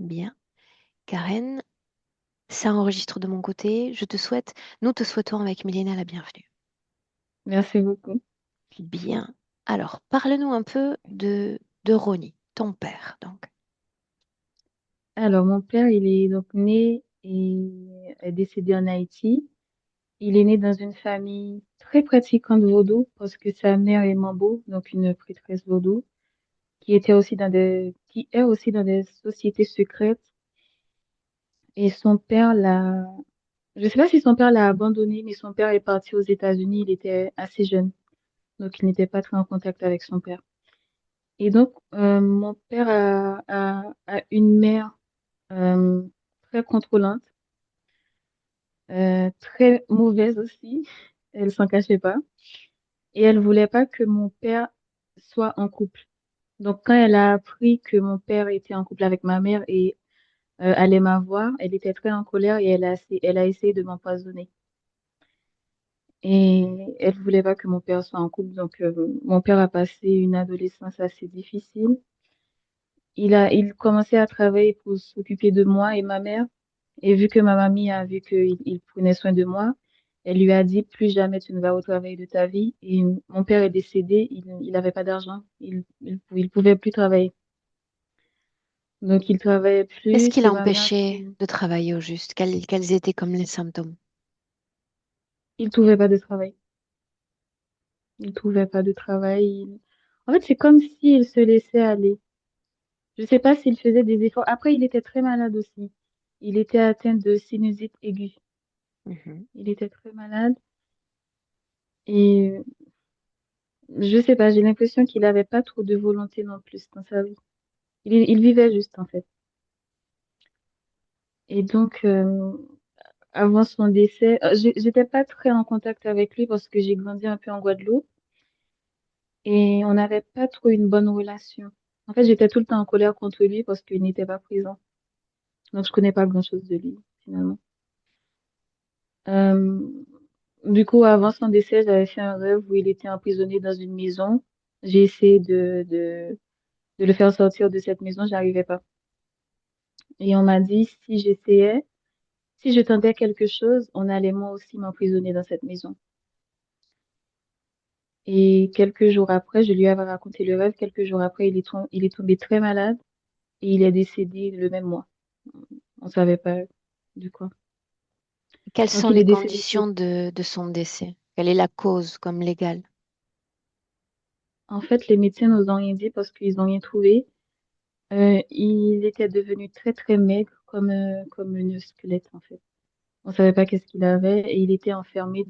Bien. Karen, ça enregistre de mon côté. Nous te souhaitons avec Milena la bienvenue. Merci beaucoup. Bien. Alors, parle-nous un peu de Ronnie, ton père, donc. Alors, mon père, il est donc né et est décédé en Haïti. Il est né dans une famille très pratiquante vaudou parce que sa mère est mambo, donc une prêtresse vaudou, qui est aussi dans des sociétés secrètes. Et son père je sais pas si son père l'a abandonné, mais son père est parti aux États-Unis. Il était assez jeune, donc il n'était pas très en contact avec son père. Et donc, mon père a une mère euh, très contrôlante, très mauvaise aussi. Elle s'en cachait pas. Et elle voulait pas que mon père soit en couple. Donc, quand elle a appris que mon père était en couple avec ma mère et allait m'avoir, elle était très en colère et elle a essayé de m'empoisonner. Et elle voulait pas que mon père soit en couple. Donc, mon père a passé une adolescence assez difficile. Il commençait à travailler pour s'occuper de moi et ma mère. Et vu que ma mamie a vu qu'il prenait soin de moi, elle lui a dit, plus jamais tu ne vas au travail de ta vie. Et mon père est décédé, il n'avait pas d'argent, il pouvait plus travailler. Donc il travaillait Qu'est-ce plus, qui c'est ma mère l'empêchait qui... de travailler au juste? Quels étaient comme les symptômes? Il trouvait pas de travail. Il trouvait pas de travail. En fait, c'est comme s'il se laissait aller. Je sais pas s'il faisait des efforts. Après, il était très malade aussi. Il était atteint de sinusite aiguë. Mhm. Il était très malade. Et je sais pas, j'ai l'impression qu'il avait pas trop de volonté non plus dans sa vie. Il vivait juste, en fait. Et donc, avant son décès, j'étais pas très en contact avec lui parce que j'ai grandi un peu en Guadeloupe et on n'avait pas trop une bonne relation. En fait, j'étais tout le temps en colère contre lui parce qu'il n'était pas présent. Donc, je connais pas grand-chose de lui, finalement. Euh, du coup, avant son décès, j'avais fait un rêve où il était emprisonné dans une maison. J'ai essayé de le faire sortir de cette maison, j'arrivais pas. Et on m'a dit, si je tentais quelque chose, on allait moi aussi m'emprisonner dans cette maison. Et quelques jours après, je lui avais raconté le rêve. Quelques jours après, il est tombé très malade et il est décédé le même mois. On savait pas du quoi. Quelles Donc, sont il les est décédé conditions de son décès? Quelle est la cause comme légale? En fait, les médecins nous ont rien dit parce qu'ils ont rien trouvé. Il était devenu très, très maigre, comme un squelette, en fait. On savait pas qu'est-ce qu'il avait et il était enfermé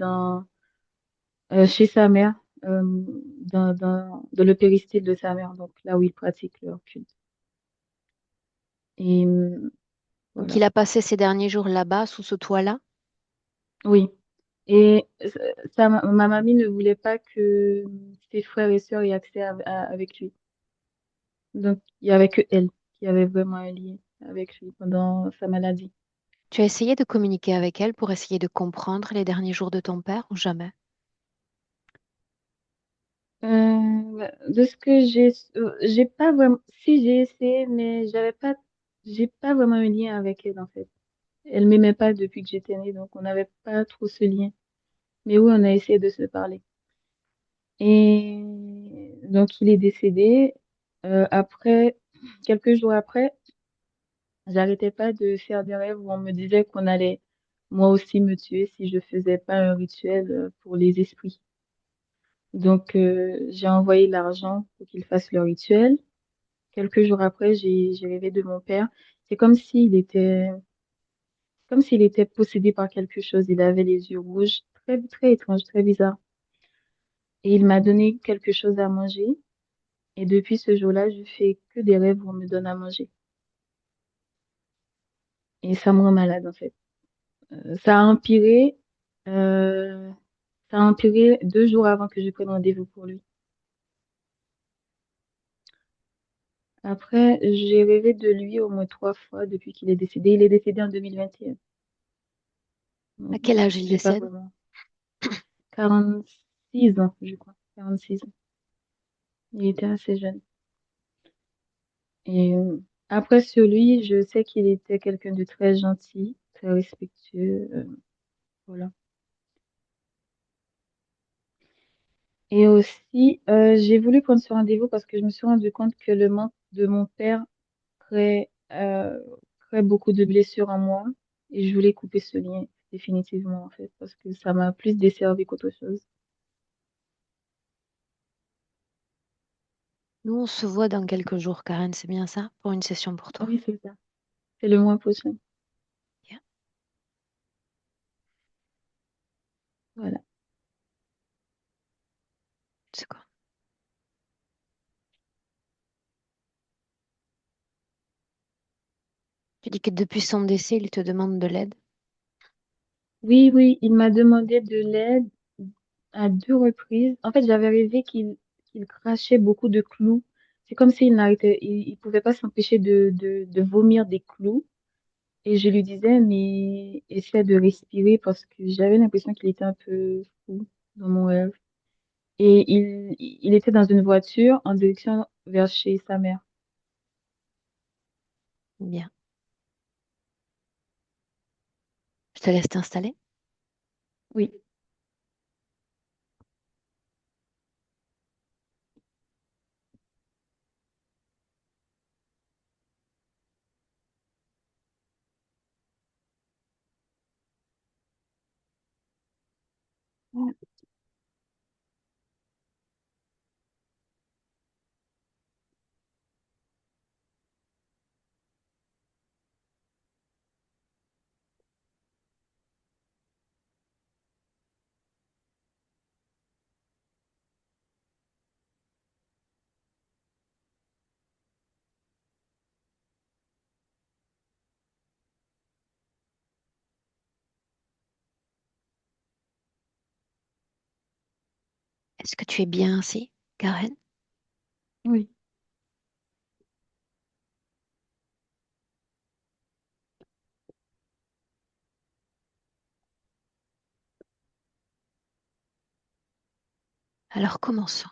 chez sa mère, dans le péristyle de sa mère, donc là où il pratique leur culte. Et Donc, voilà. il a passé ces derniers jours là-bas, sous ce toit-là. Oui. Et ma mamie ne voulait pas que ses frères et sœurs aient accès avec lui. Donc, il y avait que elle qui avait vraiment un lien avec lui pendant sa maladie. Tu as essayé de communiquer avec elle pour essayer de comprendre les derniers jours de ton père ou jamais? De ce que j'ai pas vraiment, si j'ai essayé, mais j'ai pas vraiment un lien avec elle en fait. Elle m'aimait pas depuis que j'étais née, donc on n'avait pas trop ce lien. Mais oui, on a essayé de se parler. Et donc il est décédé. Après, quelques jours après, j'arrêtais pas de faire des rêves où on me disait qu'on allait moi aussi me tuer si je faisais pas un rituel pour les esprits. Donc j'ai envoyé l'argent pour qu'ils fassent le rituel. Quelques jours après, j'ai rêvé de mon père. C'est comme s'il était possédé par quelque chose. Il avait les yeux rouges, très, très étrange, très bizarre. Et il m'a donné quelque chose à manger. Et depuis ce jour-là, je fais que des rêves où on me donne à manger. Et ça me rend malade, en fait. Ça a empiré, euh, ça a empiré 2 jours avant que je prenne rendez-vous pour lui. Après, j'ai rêvé de lui au moins 3 fois depuis qu'il est décédé. Il est décédé en 2021. À Donc, quel âge il j'ai pas décède? vraiment 46 ans, je crois. 46 ans. Il était assez jeune. Et Après, sur lui, je sais qu'il était quelqu'un de très gentil, très respectueux. Voilà. Et aussi, j'ai voulu prendre ce rendez-vous parce que je me suis rendu compte que le manque de mon père crée, crée beaucoup de blessures en moi. Et je voulais couper ce lien définitivement, en fait, parce que ça m'a plus desservi qu'autre chose. Nous, on se voit dans quelques jours, Karen, c'est bien ça, pour une session pour toi. Oui, c'est ça. C'est le mois prochain. Bien. Voilà. C'est quoi? Tu dis que depuis son décès, il te demande de l'aide. Oui, oui, il m'a demandé de l'aide à 2 reprises. En fait, j'avais rêvé qu'il crachait beaucoup de clous. C'est comme s'il n'arrêtait, il pouvait pas s'empêcher de vomir des clous. Et je lui disais, mais essaie de respirer parce que j'avais l'impression qu'il était un peu fou dans mon rêve. Et il était dans une voiture en direction vers chez sa mère. Bien. Je te laisse t'installer. Oui. Est-ce que tu es bien ainsi, Karen? Oui. Alors commençons.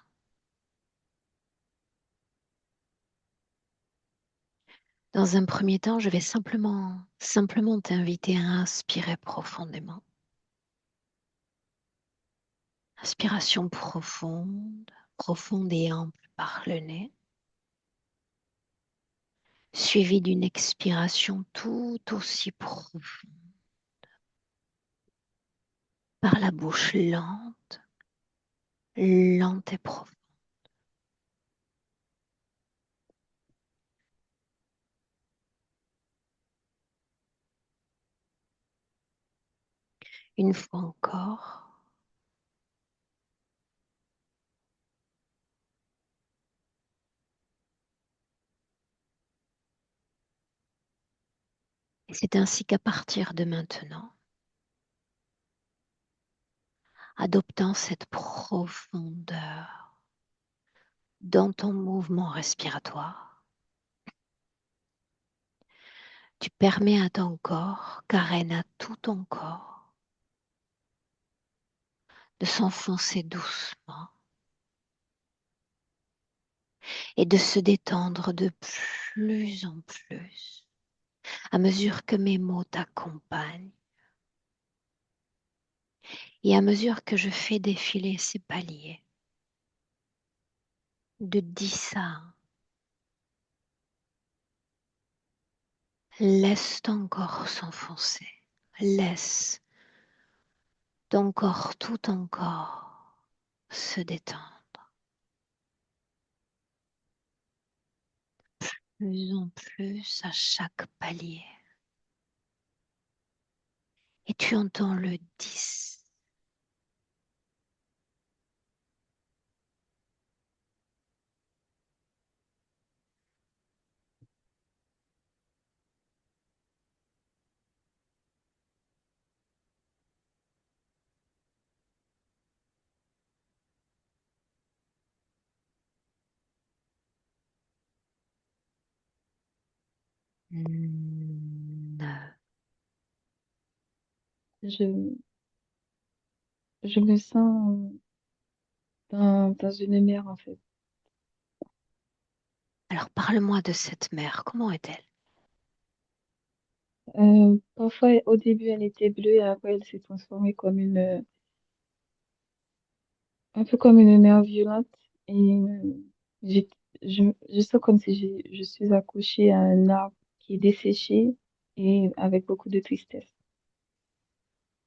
Dans un premier temps, je vais simplement t'inviter à inspirer profondément. Inspiration profonde, profonde et ample par le nez, suivie d'une expiration tout aussi profonde par la bouche lente, lente et profonde. Une fois encore, et c'est ainsi qu'à partir de maintenant, adoptant cette profondeur dans ton mouvement respiratoire, tu permets à ton corps, Karen, à tout ton corps, de s'enfoncer doucement et de se détendre de plus en plus à mesure que mes mots t'accompagnent et à mesure que je fais défiler ces paliers de 10 à 1. Laisse ton corps s'enfoncer. Laisse ton corps, tout ton corps, se détendre plus en plus à chaque palier. Et tu entends le 10, neuf. Je, je me sens dans une mer, en fait. Alors parle-moi de cette mère. Comment est-elle? Parfois, au début, elle était bleue et après, elle s'est transformée comme un peu comme une mère violente. Et j'ai, je sens comme si je suis accrochée à un arbre qui est desséché et avec beaucoup de tristesse.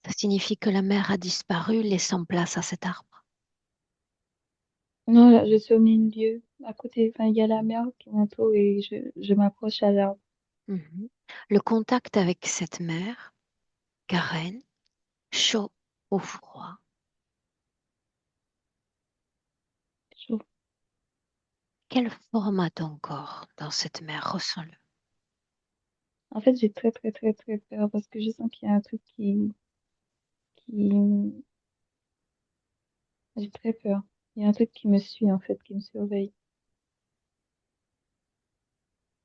Ça signifie que la mère a disparu, laissant place à cet arbre. Non, là, je suis au milieu, à côté, enfin, il y a la mer qui m'entoure et je m'approche à l'arbre. Mhm. Le contact avec cette mère, Karen, chaud ou froid, Je- quelle forme a ton corps dans cette mer? Ressens-le. En fait, j'ai très, très, très, très peur parce que je sens qu'il y a un truc qui, j'ai très peur. Il y a un truc qui me suit, en fait, qui me surveille.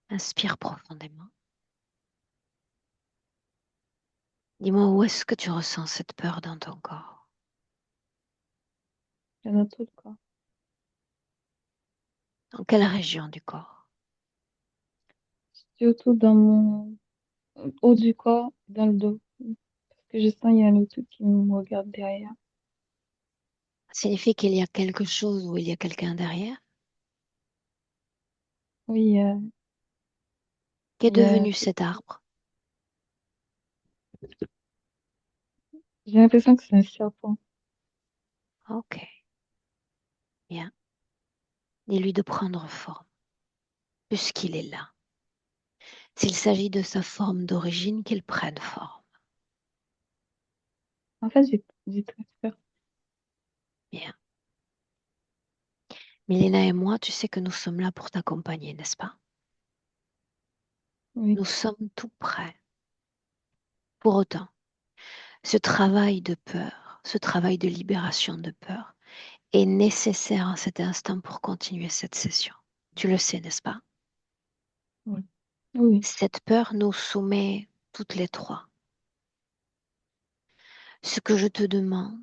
Inspire profondément. Dis-moi où est-ce que tu ressens cette peur dans ton corps? Il y en a tout le corps. Dans quelle région du corps? Surtout dans mon haut du corps, dans le dos. Parce que je sens qu'il y a un truc qui me regarde derrière. Ça signifie qu'il y a quelque chose ou il y a quelqu'un derrière? Oui, Qu'est il y a devenu cet arbre? j'ai l'impression que c'est un serpent. Ok, bien. Dis-lui de prendre forme, puisqu'il est là. S'il s'agit de sa forme d'origine, qu'il prenne forme. En fait, j'ai très peur. Bien. Milena et moi, tu sais que nous sommes là pour t'accompagner, n'est-ce pas? Oui, Nous sommes tout prêts. Pour autant, ce travail de peur, ce travail de libération de peur est nécessaire à cet instant pour continuer cette session. Tu le sais, n'est-ce pas? oui, oui. Cette peur nous soumet toutes les trois. Ce que je te demande,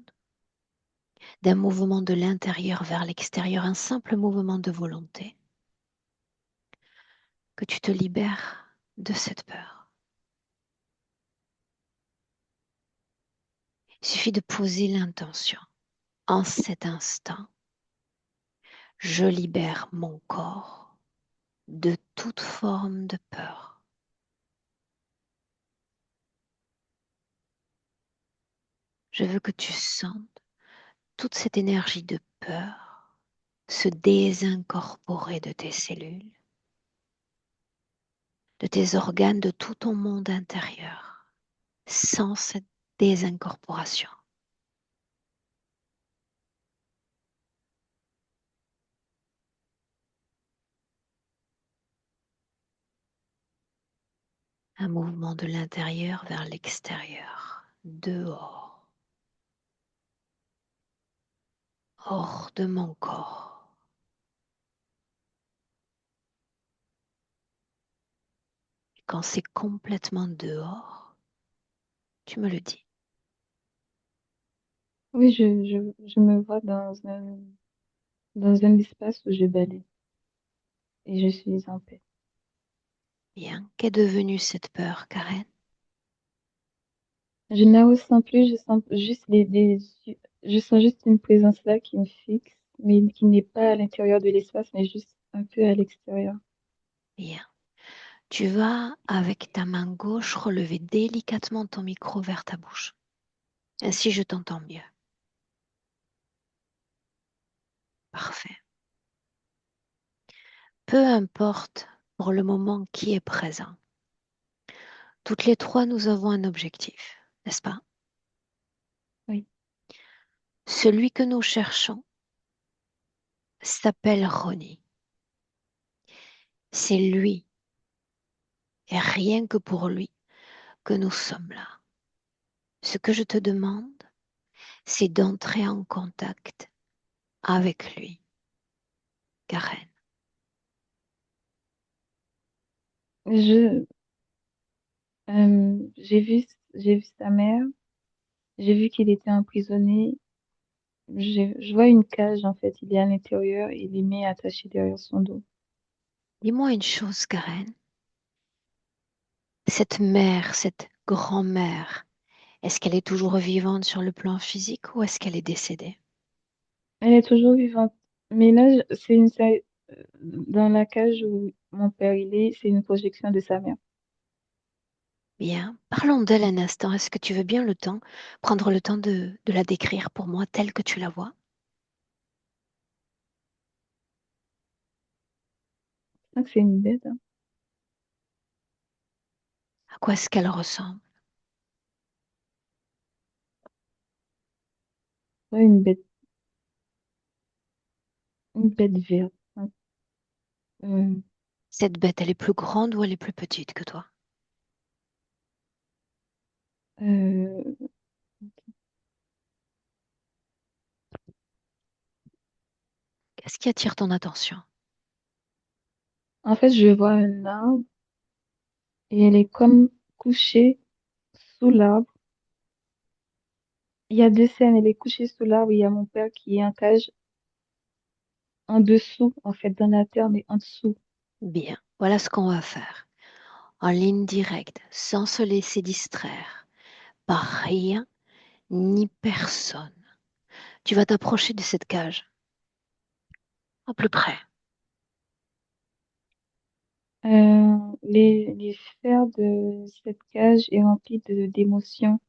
d'un mouvement de l'intérieur vers l'extérieur, un simple mouvement de volonté, que tu te libères de cette peur. Il suffit de poser l'intention. En cet instant, je libère mon corps de toute forme de peur. Je veux que tu sentes toute cette énergie de peur se désincorporer de tes cellules, de tes organes, de tout ton monde intérieur, sans cette désincorporation. Un mouvement de l'intérieur vers l'extérieur, dehors, hors de mon corps. Et quand c'est complètement dehors, tu me le dis. Oui, je me vois dans un espace où je balaye et je suis en paix. Bien, qu'est devenue cette peur, Karen? Je ne la ressens plus, je sens juste je sens juste une présence là qui me fixe, mais qui n'est pas à l'intérieur de l'espace, mais juste un peu à l'extérieur. Bien. Tu vas, avec ta main gauche, relever délicatement ton micro vers ta bouche. Ainsi, je t'entends mieux. Parfait. Peu importe pour le moment qui est présent. Toutes les trois, nous avons un objectif, n'est-ce pas? Oui, Celui que nous cherchons s'appelle Ronnie. C'est lui, et rien que pour lui, que nous sommes là. Ce que je te demande, c'est d'entrer en contact avec lui, Karen. je, j'ai vu sa mère, j'ai vu qu'il était emprisonné. Je vois une cage, en fait, il est à l'intérieur et il est mis attaché derrière son dos. Dis-moi une chose, Karen. Cette mère, cette grand-mère, est-ce qu'elle est toujours vivante sur le plan physique ou est-ce qu'elle est décédée? Elle est toujours vivante. Mais là, dans la cage où mon père il est, c'est une projection de sa mère. Bien. Parlons d'elle un instant. Est-ce que tu veux bien prendre le temps de la décrire pour moi telle que tu la vois? Donc c'est une bête, hein. À quoi est-ce qu'elle ressemble? Ouais, une bête verte, hein. Euh, Cette bête, elle est plus grande ou elle est plus petite que toi? euh, Qu'est-ce qui attire ton attention? En fait, je vois un arbre et elle est comme couchée sous l'arbre. Il y a deux scènes, elle est couchée sous l'arbre, il y a mon père qui est en cage en dessous, en fait, dans la terre, mais en dessous. Bien. Voilà ce qu'on va faire. En ligne directe, sans se laisser distraire par rien ni personne. Tu vas t'approcher de cette cage, au plus près. Les fers de cette cage est rempli d'émotions.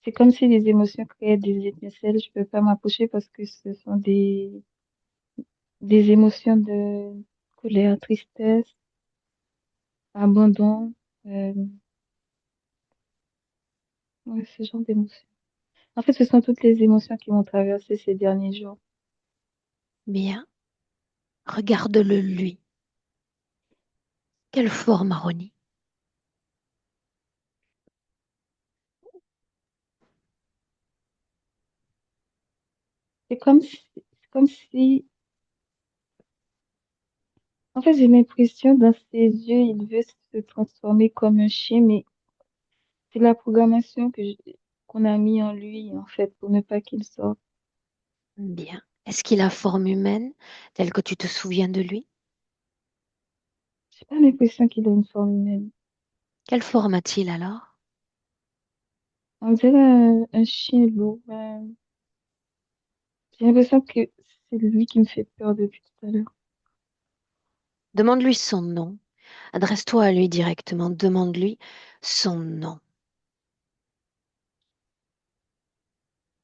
C'est comme si les émotions créaient des étincelles. Je peux pas m'approcher parce que ce sont des émotions de colère, tristesse, abandon, euh, ouais, ce genre d'émotions. En fait, ce sont toutes les émotions qui m'ont traversé ces derniers jours. Bien. Regarde-le lui. Quelle forme Aroni? C'est comme si, en fait, j'ai l'impression dans ses yeux, il veut se transformer comme un chien, mais c'est la programmation qu'on a mis en lui, en fait, pour ne pas qu'il sorte. Bien. Est-ce qu'il a forme humaine, telle que tu te souviens de lui? J'ai pas l'impression qu'il a une forme humaine. Quelle forme a-t-il alors? On dirait un chien loup. J'ai l'impression que c'est lui qui me fait peur depuis tout à l'heure. Demande-lui son nom. Adresse-toi à lui directement. Demande-lui son nom.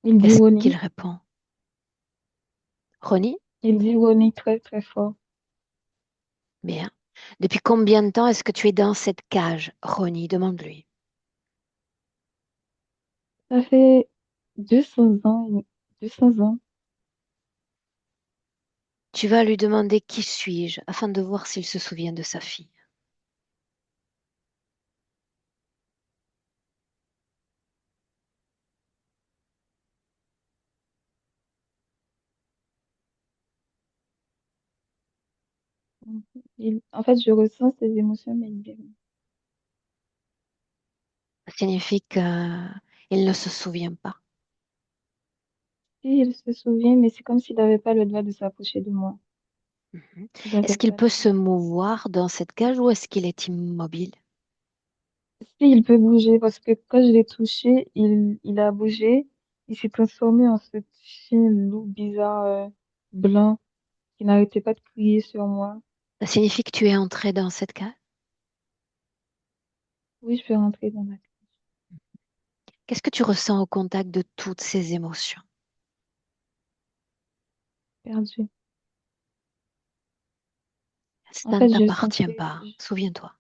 Il dit Qu'est-ce qu'il Ronnie. répond? Ronnie? Il dit Ronnie très très fort. Bien. Depuis combien de temps est-ce que tu es dans cette cage, Ronnie? Demande-lui. Ça fait 200 ans, 200 ans. Tu vas lui demander qui suis-je afin de voir s'il se souvient de sa fille. En fait, je ressens ces émotions, mais Ça signifie qu'il ne se souvient pas. il se souvient, mais c'est comme s'il n'avait pas le droit de s'approcher de moi. Mhm. Il n'avait Est-ce qu'il pas peut le se droit. mouvoir dans cette cage ou est-ce qu'il est immobile? Si, il peut bouger parce que quand je l'ai touché, il a bougé. Il s'est transformé en ce chien loup bizarre, blanc, qui n'arrêtait pas de crier sur moi. Ça signifie que tu es entré dans cette cage? Oui, je peux rentrer dans la Qu'est-ce que tu ressens au contact de toutes ces émotions? perdue. En Ça ne fait, je t'appartient sentais, pas, souviens-toi.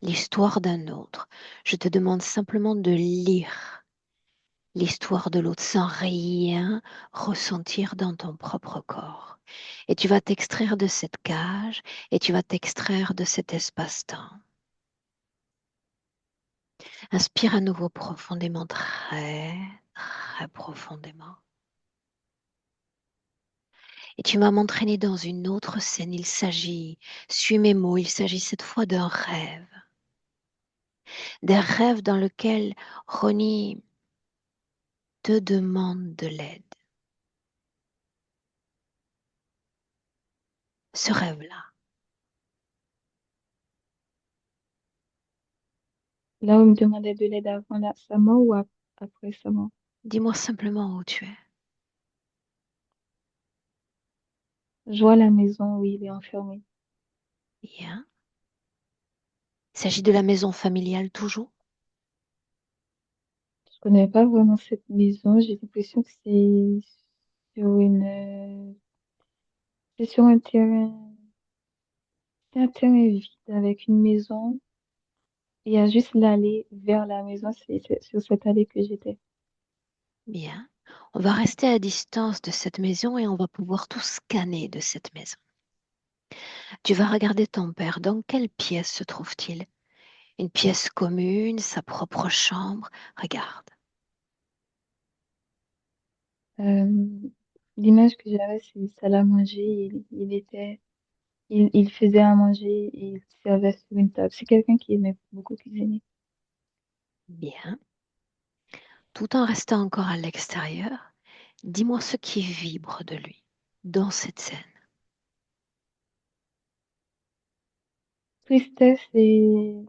L'histoire d'un autre. Je te demande simplement de lire l'histoire de l'autre sans rien ressentir dans ton propre corps. Et tu vas t'extraire de cette cage et tu vas t'extraire de cet espace-temps. Inspire à nouveau profondément, très, très profondément. Et tu vas m'entraîner dans une autre scène. Suis mes mots, il s'agit cette fois d'un rêve. D'un rêve dans lequel Ronnie te demande de l'aide. ce rêve-là? Là où il me demandait de l'aide avant sa mort ou après sa mort. Dis-moi simplement où tu es. Je vois la maison où il est enfermé. Bien. Il s'agit de la maison familiale toujours? Je connais pas vraiment cette maison. J'ai l'impression que sur une, c'est sur un terrain, c'est un terrain vide avec une maison. Il y a juste l'allée vers la maison. C'est sur cette allée que j'étais. Bien. On va rester à distance de cette maison et on va pouvoir tout scanner de cette maison. Tu vas regarder ton père. Dans quelle pièce se trouve-t-il? Une pièce commune, sa propre chambre? Regarde. Euh, L'image que j'avais, c'est salle à manger. Il faisait à manger et il servait sur une table. C'est quelqu'un qui aimait beaucoup cuisiner. Bien. Tout en restant encore à l'extérieur, dis-moi ce qui vibre de lui dans cette scène. Tristesse et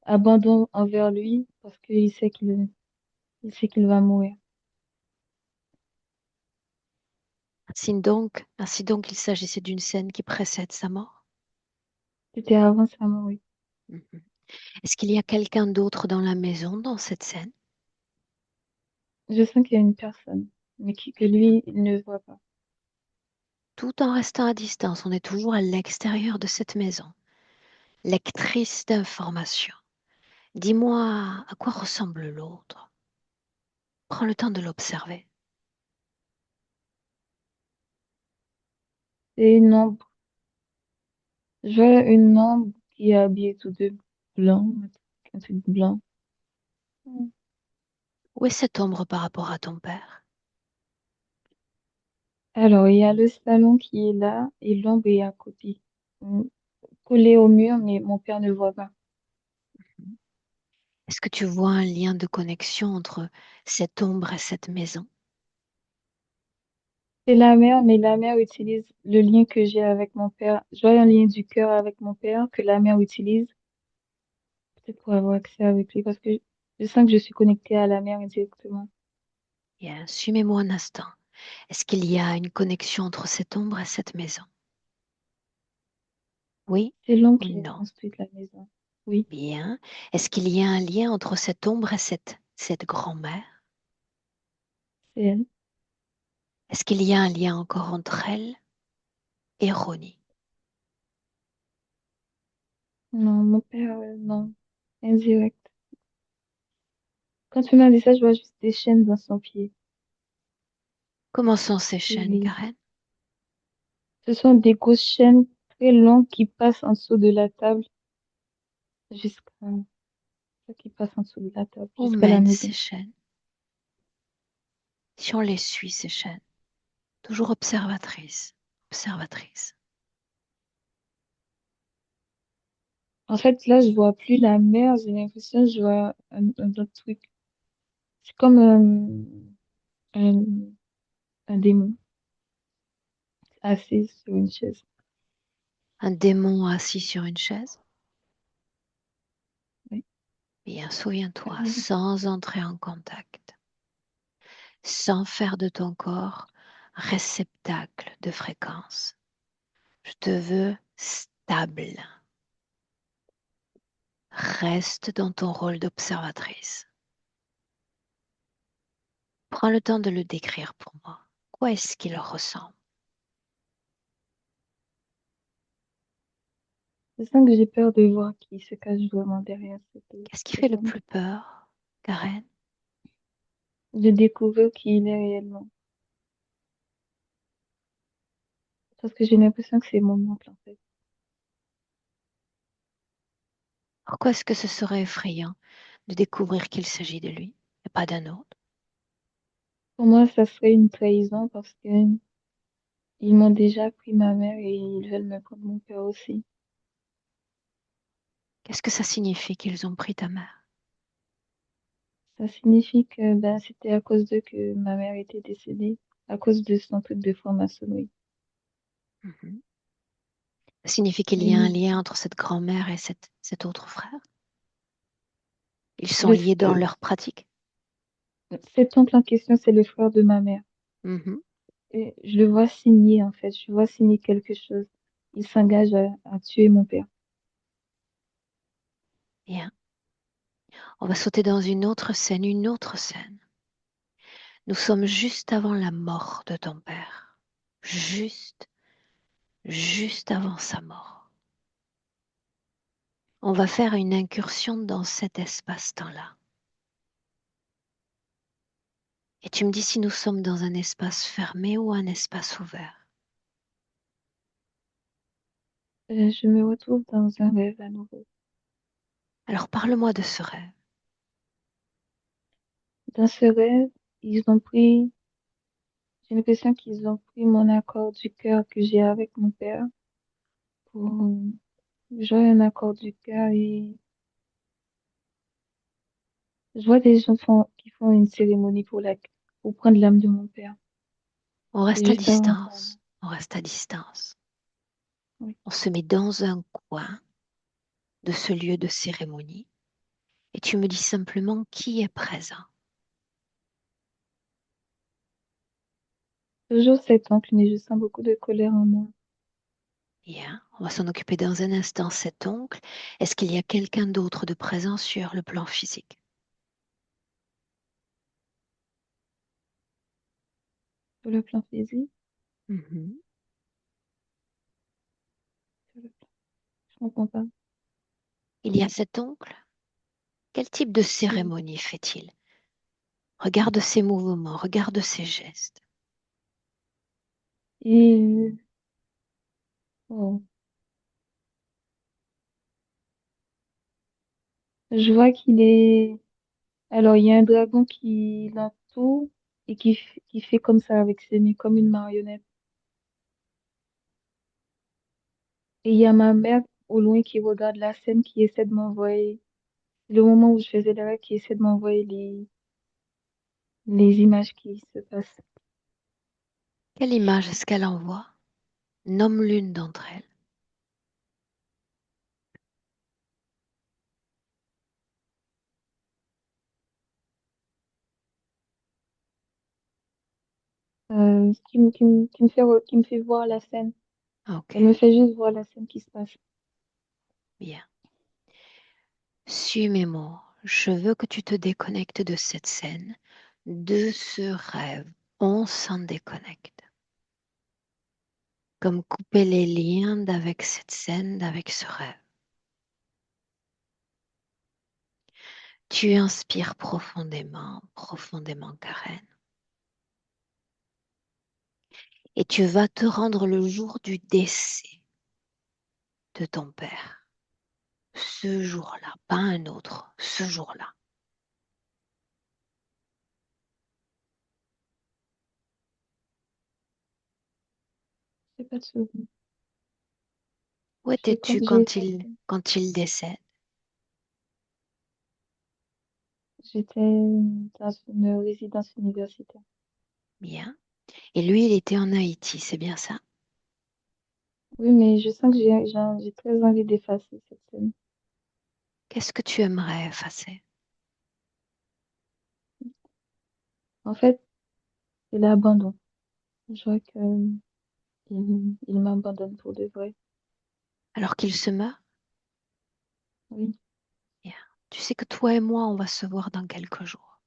abandon envers lui parce il sait qu'il va mourir. Ainsi donc, il s'agissait d'une scène qui précède sa mort. C'était avant sa mort, oui. Mhm. Est-ce qu'il y a quelqu'un d'autre dans la maison dans cette scène? Je sens qu'il y a une personne, mais que Bien. lui, il ne voit pas. Tout en restant à distance, on est toujours à l'extérieur de cette maison. Lectrice d'informations. Dis-moi à quoi ressemble l'autre. Prends le temps de l'observer. C'est une ombre. Je vois une ombre qui est habillée tout de blanc, un truc blanc. Où est cette ombre par rapport à ton père? Alors, il y a le salon qui est là et l'ombre est à côté, mm, collée au mur, mais mon père ne voit pas. Est-ce que tu vois un lien de connexion entre cette ombre et cette maison? C'est la mère, mais la mère utilise le lien que j'ai avec mon père. Je vois un lien du cœur avec mon père que la mère utilise, peut-être pour avoir accès avec lui, parce que je sens que je suis connectée à la mère indirectement. Bien, suis-moi un instant. Est-ce qu'il y a une connexion entre cette ombre et cette maison? Oui C'est l'homme ou qui a non? construit la maison. Oui, Bien. Est-ce qu'il y a un lien entre cette ombre et cette grand-mère? c'est elle. Est-ce qu'il y a un lien encore entre elle et Ronnie? Non, mon père, non. Indirect. Quand tu m'as dit ça, je vois juste des chaînes dans son pied. Comment sont ces chaînes, Et Karen? ce sont des grosses chaînes très longues qui passent en dessous de la table jusqu'à, qui passent en dessous de la table Où jusqu'à la mènent ces maison. chaînes? Si on les suit, ces chaînes, toujours observatrice, observatrice. En fait, là, je vois plus la mer, j'ai l'impression que je vois un autre truc. C'est comme un, un démon assis sur une chaise. Un démon assis sur une chaise? Oui, Bien, souviens-toi, carrément. sans entrer en contact, sans faire de ton corps réceptacle de fréquence. Je te veux stable. Reste dans ton rôle d'observatrice. Prends le temps de le décrire pour moi. Quoi est-ce qu'il ressemble? Je sens que j'ai peur de voir qui se cache vraiment derrière Qu'est-ce qui fait cette le ombre. plus peur, Karen? De découvrir qui il est réellement. Parce que j'ai l'impression que c'est mon oncle, en fait. Pourquoi est-ce que ce serait effrayant de découvrir qu'il s'agit de lui et pas d'un autre? Pour moi, ça serait une trahison parce que ils m'ont déjà pris ma mère et ils veulent me prendre mon père aussi. Qu'est-ce que ça signifie qu'ils ont pris ta mère? Ça signifie que ben, c'était à cause d'eux que ma mère était décédée, à cause de son truc de franc-maçonnerie. Mhm. Ça signifie qu'il y a un Et lien entre cette grand-mère et cet autre frère. Ils sont le, liés dans leur pratique. cet oncle en question, c'est le frère de ma mère. Mhm. Et je le vois signer, en fait. Je vois signer quelque chose. Il s'engage à tuer mon père. Bien. On va sauter dans une autre scène, une autre scène. Nous sommes juste avant la mort de ton père. Juste, juste avant sa mort. On va faire une incursion dans cet espace-temps-là. Et tu me dis si nous sommes dans un espace fermé ou un espace ouvert. Je me retrouve dans un rêve à nouveau. Alors parle-moi de ce rêve. Dans ce rêve, ils ont pris, j'ai l'impression qu'ils ont pris mon accord du cœur que j'ai avec mon père pour jouer un accord du cœur et je vois des gens qui font une cérémonie pour prendre l'âme de mon père. On Et reste à juste avant ça, distance. On reste à distance. oui. On se met dans un coin de ce lieu de cérémonie et tu me dis simplement qui est présent. Toujours cet oncle, mais je sens beaucoup de colère en moi. Bien, on va s'en occuper dans un instant, cet oncle. Est-ce qu'il y a quelqu'un d'autre de présent sur le plan physique? Sur le plan physique, Mhm. sur le plan, je comprends pas. Il y a cet oncle. Quel type de Oui. cérémonie fait-il? Regarde ses mouvements, regarde ses gestes. Et, oh, je vois qu'il est, alors il y a un dragon qui l'entoure et qui fait comme ça avec ses mains, comme une marionnette. Et il y a ma mère au loin qui regarde la scène, qui essaie de m'envoyer, le moment où je faisais le rêve, qui essaie de m'envoyer les images qui se passent. Quelle image est-ce qu'elle envoie? Nomme l'une d'entre elles. Qui me fait voir la scène. Ok, Elle me fait juste voir la scène qui se passe. bien. Suis mes mots. Je veux que tu te déconnectes de cette scène, de ce rêve. On s'en déconnecte. Comme couper les liens d'avec cette scène, d'avec ce rêve. Tu inspires profondément, profondément, Karen. Et tu vas te rendre le jour du décès de ton père. Ce jour-là, pas un autre, ce jour-là. C'est pas de souvenir. Où étais-tu J'ai cette, quand il décède? j'étais dans une résidence universitaire. Bien. Et lui, il était en Haïti, c'est bien ça? Oui, mais je sens que j'ai très envie d'effacer cette scène. Qu'est-ce que tu aimerais effacer? En fait, c'est l'abandon. Je vois que il m'abandonne pour de vrai. Alors qu'il se meurt? Oui, Bien. Tu sais que toi et moi, on va se voir dans quelques jours.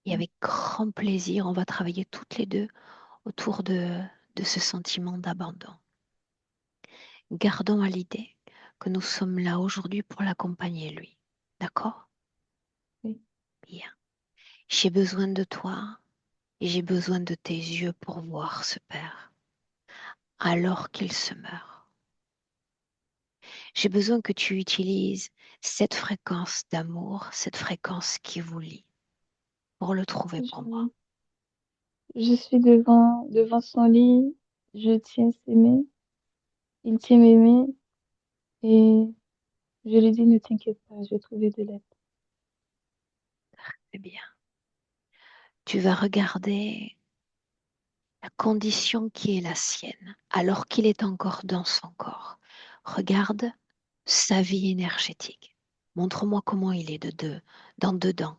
Et oui, avec grand plaisir, on va travailler toutes les deux autour de ce sentiment d'abandon. Gardons à l'idée que nous sommes là aujourd'hui pour l'accompagner, lui. D'accord? oui. Bien. J'ai besoin de toi et j'ai besoin de tes yeux pour voir ce père alors qu'il se meurt. J'ai besoin que tu utilises cette fréquence d'amour, cette fréquence qui vous lie pour le trouver pour moi. Je, je suis devant son lit. Je tiens ses mains. Il tient mes mains et je lui dis, ne t'inquiète pas, je vais trouver de l'aide. C'est bien. Tu vas regarder la condition qui est la sienne, alors qu'il est encore dans son corps. Regarde sa vie énergétique. Montre-moi comment il est dans dedans.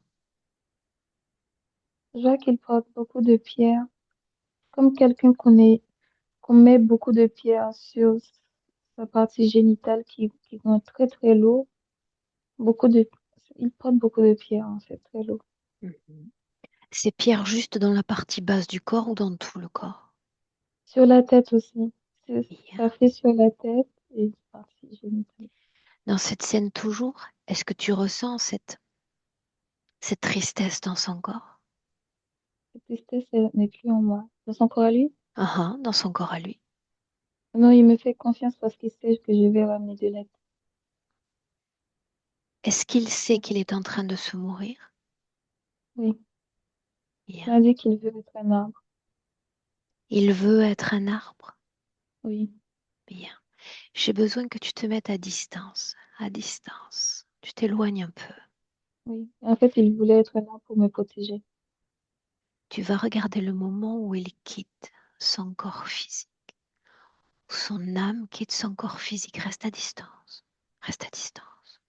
Je vois qu'il porte beaucoup de pierres, comme quelqu'un qu'on met beaucoup de pierres sur sa partie génitale qui rend très très lourd. Beaucoup de, il porte beaucoup de pierres, en fait, très lourd. Mhm. Ces pierres juste dans la partie basse du corps ou dans tout le corps? Sur la tête aussi. Bien. Ça fait sur la tête et partie génitale. Dans cette scène toujours, est-ce que tu ressens cette tristesse dans son corps? Cette tristesse, elle n'est plus en moi. Dans son corps à lui? Ah, ah, dans son corps à lui. Non, il me fait confiance parce qu'il sait que je vais ramener de l'aide. Est-ce qu'il sait qu'il est en train de se mourir? Oui. Il Bien. m'a dit qu'il veut être un arbre. Il veut être un arbre? Oui, Bien. J'ai besoin que tu te mettes à distance. À distance. Tu t'éloignes un peu. oui. En fait, il voulait être un arbre pour me protéger. Tu vas regarder le moment où il quitte son corps physique. Où son âme quitte son corps physique. Reste à distance. Reste à distance.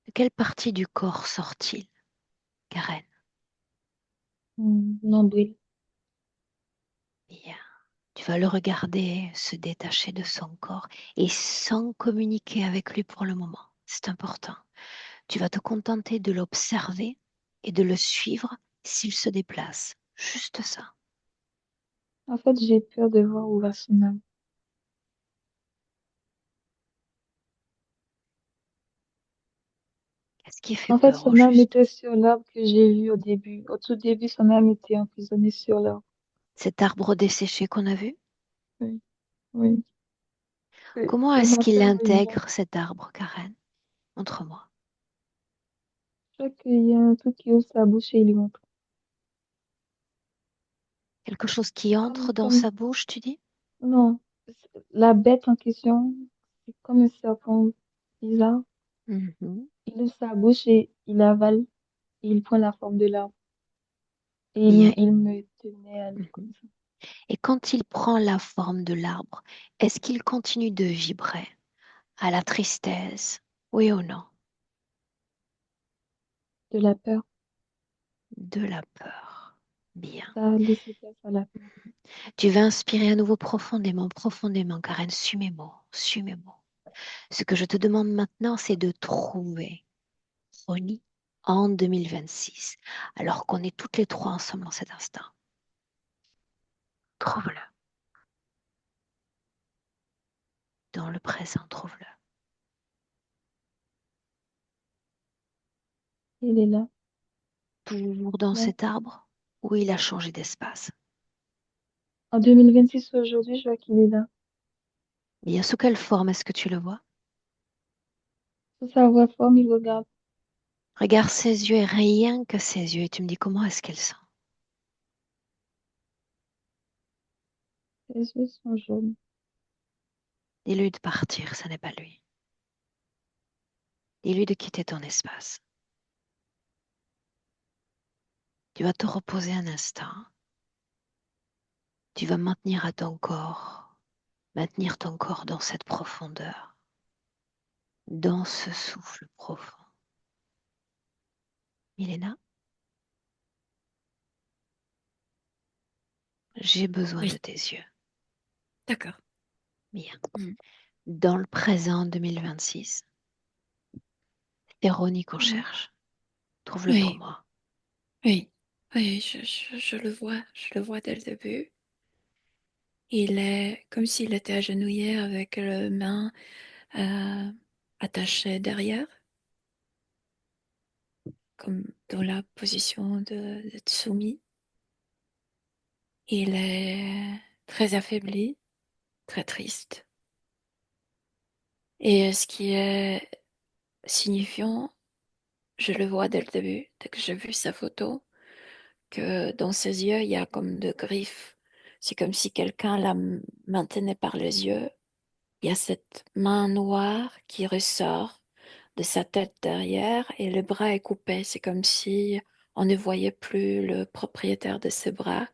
De quelle partie du corps sort-il, Karen? Nombril. Bien. Tu vas le regarder se détacher de son corps et sans communiquer avec lui pour le moment. C'est important. Tu vas te contenter de l'observer et de le suivre s'il se déplace. Juste ça. En fait, j'ai peur de voir où va son âme. Qu'est-ce qui fait En fait, peur au son âme juste? était sur l'arbre que j'ai vu au début. Au tout début, son âme était emprisonnée sur l'arbre. Cet arbre desséché qu'on a vu? Oui, oui. Comment C'est est-ce ma qu'il peur de lui. intègre cet arbre, Karen? Montre-moi. Je crois qu'il y a un truc qui ouvre sa bouche et il montre. Quelque chose qui entre dans Comme, sa bouche, tu dis? non. La bête en question, c'est comme un serpent bizarre. Mhm. Il ouvre sa bouche et il avale et il prend la forme de l'arbre. Et Bien. il me tenait à lui comme Mhm. ça. Et quand il prend la forme de l'arbre, est-ce qu'il continue de vibrer à la tristesse? Oui ou non? De la peur. De la peur. Bien. Ça a laissé place à la peur. Tu vas inspirer à nouveau profondément, profondément, Karen. Suis mes mots, suis mes mots. Ce que je te demande maintenant, c'est de trouver Ronnie en 2026, alors qu'on est toutes les trois ensemble en cet instant. Trouve-le. Dans le présent, trouve-le. Il est là. Toujours dans Là. cet arbre où il a changé d'espace. En 2026, aujourd'hui, je vois qu'il est là. Bien, sous quelle forme est-ce que tu le vois? Sous sa voix forme, il regarde. Regarde ses yeux et rien que ses yeux et tu me dis comment est-ce qu'elles sont. Ses yeux sont jaunes. Dis-lui de partir, ce n'est pas lui. Dis-lui de quitter ton espace. Tu vas te reposer un instant. Tu vas maintenir ton corps dans cette profondeur, dans ce souffle profond. Milena, j'ai besoin de Oui, tes yeux. d'accord. Bien. Mm. Dans le présent 2026, c'est Ronnie qu'on Mm. cherche. Trouve-le pour Oui, moi. oui, oui, je le vois dès le début. Il est comme s'il était agenouillé avec les mains euh, attachées derrière, comme dans la position de Tsumi. Il est très affaibli, très triste. Et ce qui est signifiant, je le vois dès le début, dès que j'ai vu sa photo, que dans ses yeux, il y a comme de griffes. C'est comme si quelqu'un la maintenait par les yeux. Il y a cette main noire qui ressort de sa tête derrière et le bras est coupé. C'est comme si On ne voyait plus le propriétaire de ses bras.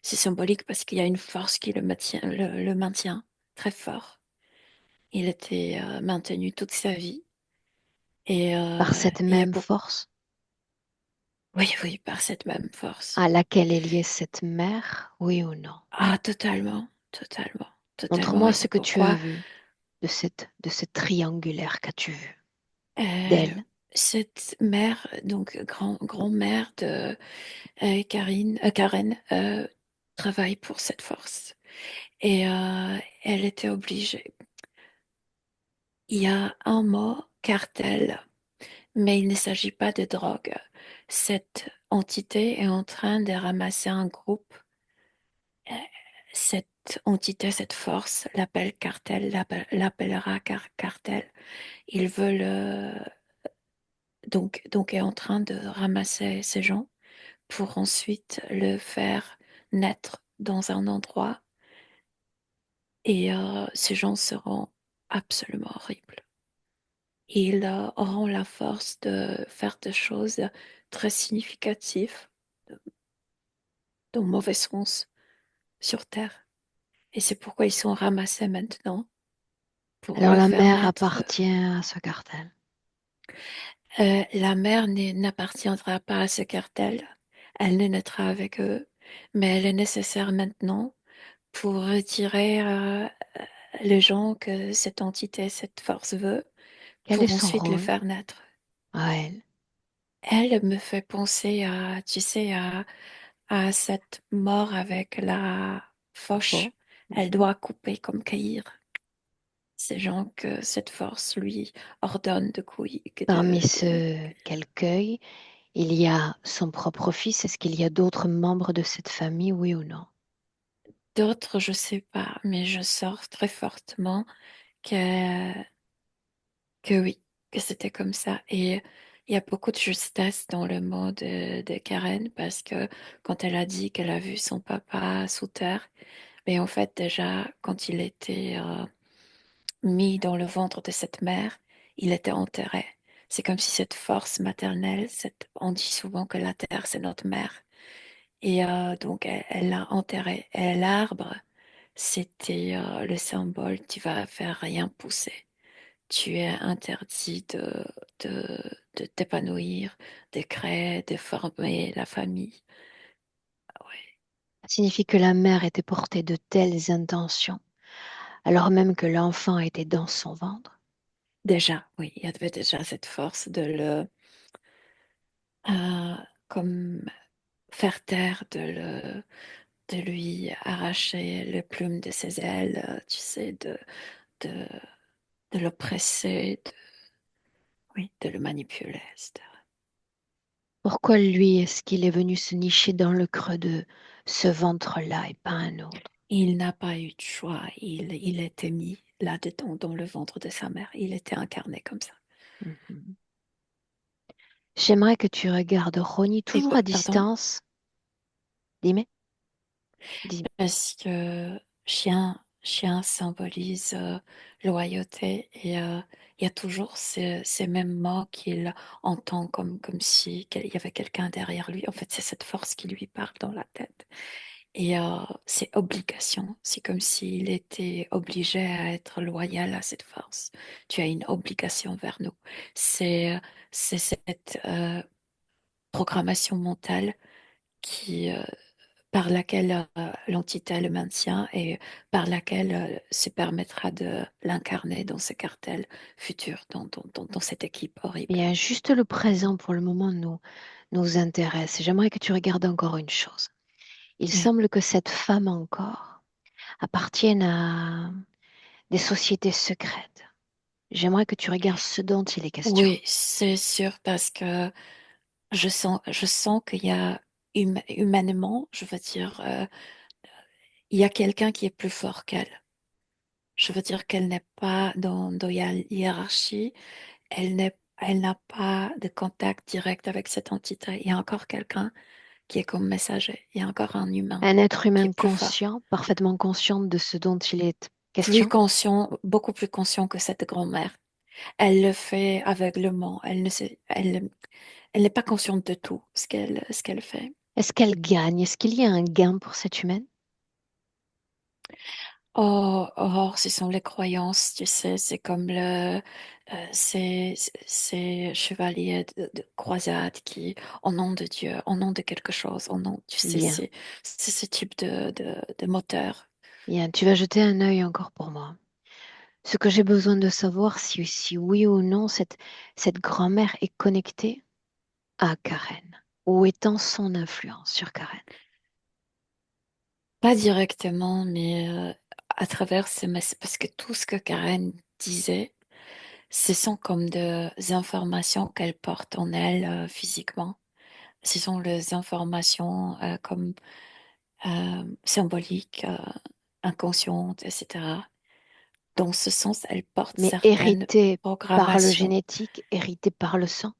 C'est symbolique parce qu'il y a une force qui le maintient très fort. Il était maintenu toute sa vie. Par cette Il y a même beaucoup, force oui, oui, par cette même force. à laquelle est liée cette mère, oui ou non? Ah, totalement, totalement, totalement. Montre-moi Et ce c'est que tu as pourquoi vu de cette triangulaire qu'as-tu vu euh, d'elle. cette mère, donc grand-mère de Karen, travaille pour cette force. Et elle était obligée. Il y a un mot, cartel, mais il ne s'agit pas de drogue. Cette entité est en train de ramasser un groupe. Euh, Cette entité, cette force, l'appelle cartel, l'appellera cartel. Ils veulent donc est en train de ramasser ces gens pour ensuite le faire naître dans un endroit et ces gens seront absolument horribles. Ils auront la force de faire des choses très significatives, dans le mauvais sens, sur Terre. Et c'est pourquoi ils sont ramassés maintenant pour Alors le la faire mère naître. appartient à ce cartel. La mère n'appartiendra pas à ce cartel. Elle ne naîtra avec eux, mais elle est nécessaire maintenant pour retirer les gens que cette entité, cette force veut, Quel est pour son ensuite les rôle faire naître. à elle? Elle me fait penser à, tu sais, à cette mort avec la Faux. fauche. Elle Mhm. doit couper comme cueillir. Ces gens que cette force lui ordonne de couiller, Parmi ceux qu'elle cueille, il y a son propre fils. Est-ce qu'il y a d'autres membres de cette famille, oui ou non? d'autres, je sais pas, mais je sors très fortement que, que oui, que c'était comme ça. Et il y a beaucoup de justesse dans le mot de Karen parce que quand elle a dit qu'elle a vu son papa sous terre, mais en fait déjà quand il était mis dans le ventre de cette mère, il était enterré. C'est comme si cette force maternelle, on dit souvent que la terre c'est notre mère. Et donc elle l'a enterré. Et l'arbre, c'était le symbole, tu vas faire rien pousser. Tu es interdit de, de t'épanouir, de créer, de former la famille. Ouais. Ça signifie que la mère était portée de telles intentions, alors même que l'enfant était dans son ventre. Déjà, oui, il y avait déjà cette force euh, comme faire taire, de lui arracher les plumes de ses ailes, tu sais, de, de l'oppresser, oui, de le manipuler, etc. Pourquoi lui est-ce qu'il est venu se nicher dans le creux de ce ventre-là et pas un autre? Il n'a pas eu de choix. Il était mis là-dedans, dans le ventre de sa mère. Il était incarné comme ça. Mhm. J'aimerais que tu regardes Ronnie Et toujours à pardon, distance. Dis-moi, dis-moi. parce que chien symbolise loyauté et il y a toujours ces mêmes mots qu'il entend comme si qu'il y avait quelqu'un derrière lui. En fait, c'est cette force qui lui parle dans la tête. Et c'est obligation. C'est comme s'il était obligé à être loyal à cette force. Tu as une obligation vers nous. C'est c'est cette programmation mentale qui par laquelle l'entité le maintient et par laquelle se permettra de l'incarner dans ce cartel futur, dans cette équipe horrible. Bien, juste le présent pour le moment nous intéresse. J'aimerais que tu regardes encore une chose. Il Oui, semble que cette femme encore appartienne à des sociétés secrètes. J'aimerais que tu regardes ce dont il est question. oui, c'est sûr parce que je sens qu'il y a humainement, je veux dire, il y a quelqu'un qui est plus fort qu'elle. Je veux dire qu'elle n'est pas dans la hiérarchie, elle n'a pas de contact direct avec cette entité. Il y a encore quelqu'un qui est comme messager. Il y a encore un humain Un être qui est humain plus fort, conscient, parfaitement conscient de ce dont il est plus question. conscient, beaucoup plus conscient que cette grand-mère. Elle le fait aveuglement. Elle n'est pas consciente de tout ce qu'elle fait. Est-ce qu'elle gagne? Est-ce qu'il y a un gain pour cette humaine? Oh, oh, ce sont les croyances, tu sais, c'est comme ces chevaliers de croisade qui, au nom de Dieu, au nom de quelque chose, au nom, tu sais, Bien, c'est ce type de moteur. bien. Tu vas jeter un œil encore pour moi. Ce que j'ai besoin de savoir, si oui ou non cette grand-mère est connectée à Karen ou étant son influence sur Karen. Pas directement, mais à travers ces messages, parce que tout ce que Karen disait, ce sont comme des informations qu'elle porte en elle physiquement. Ce sont les informations comme symboliques, inconscientes, etc. Dans ce sens, elle porte Mais certaines héritée par le programmations. génétique, héritée par le sang.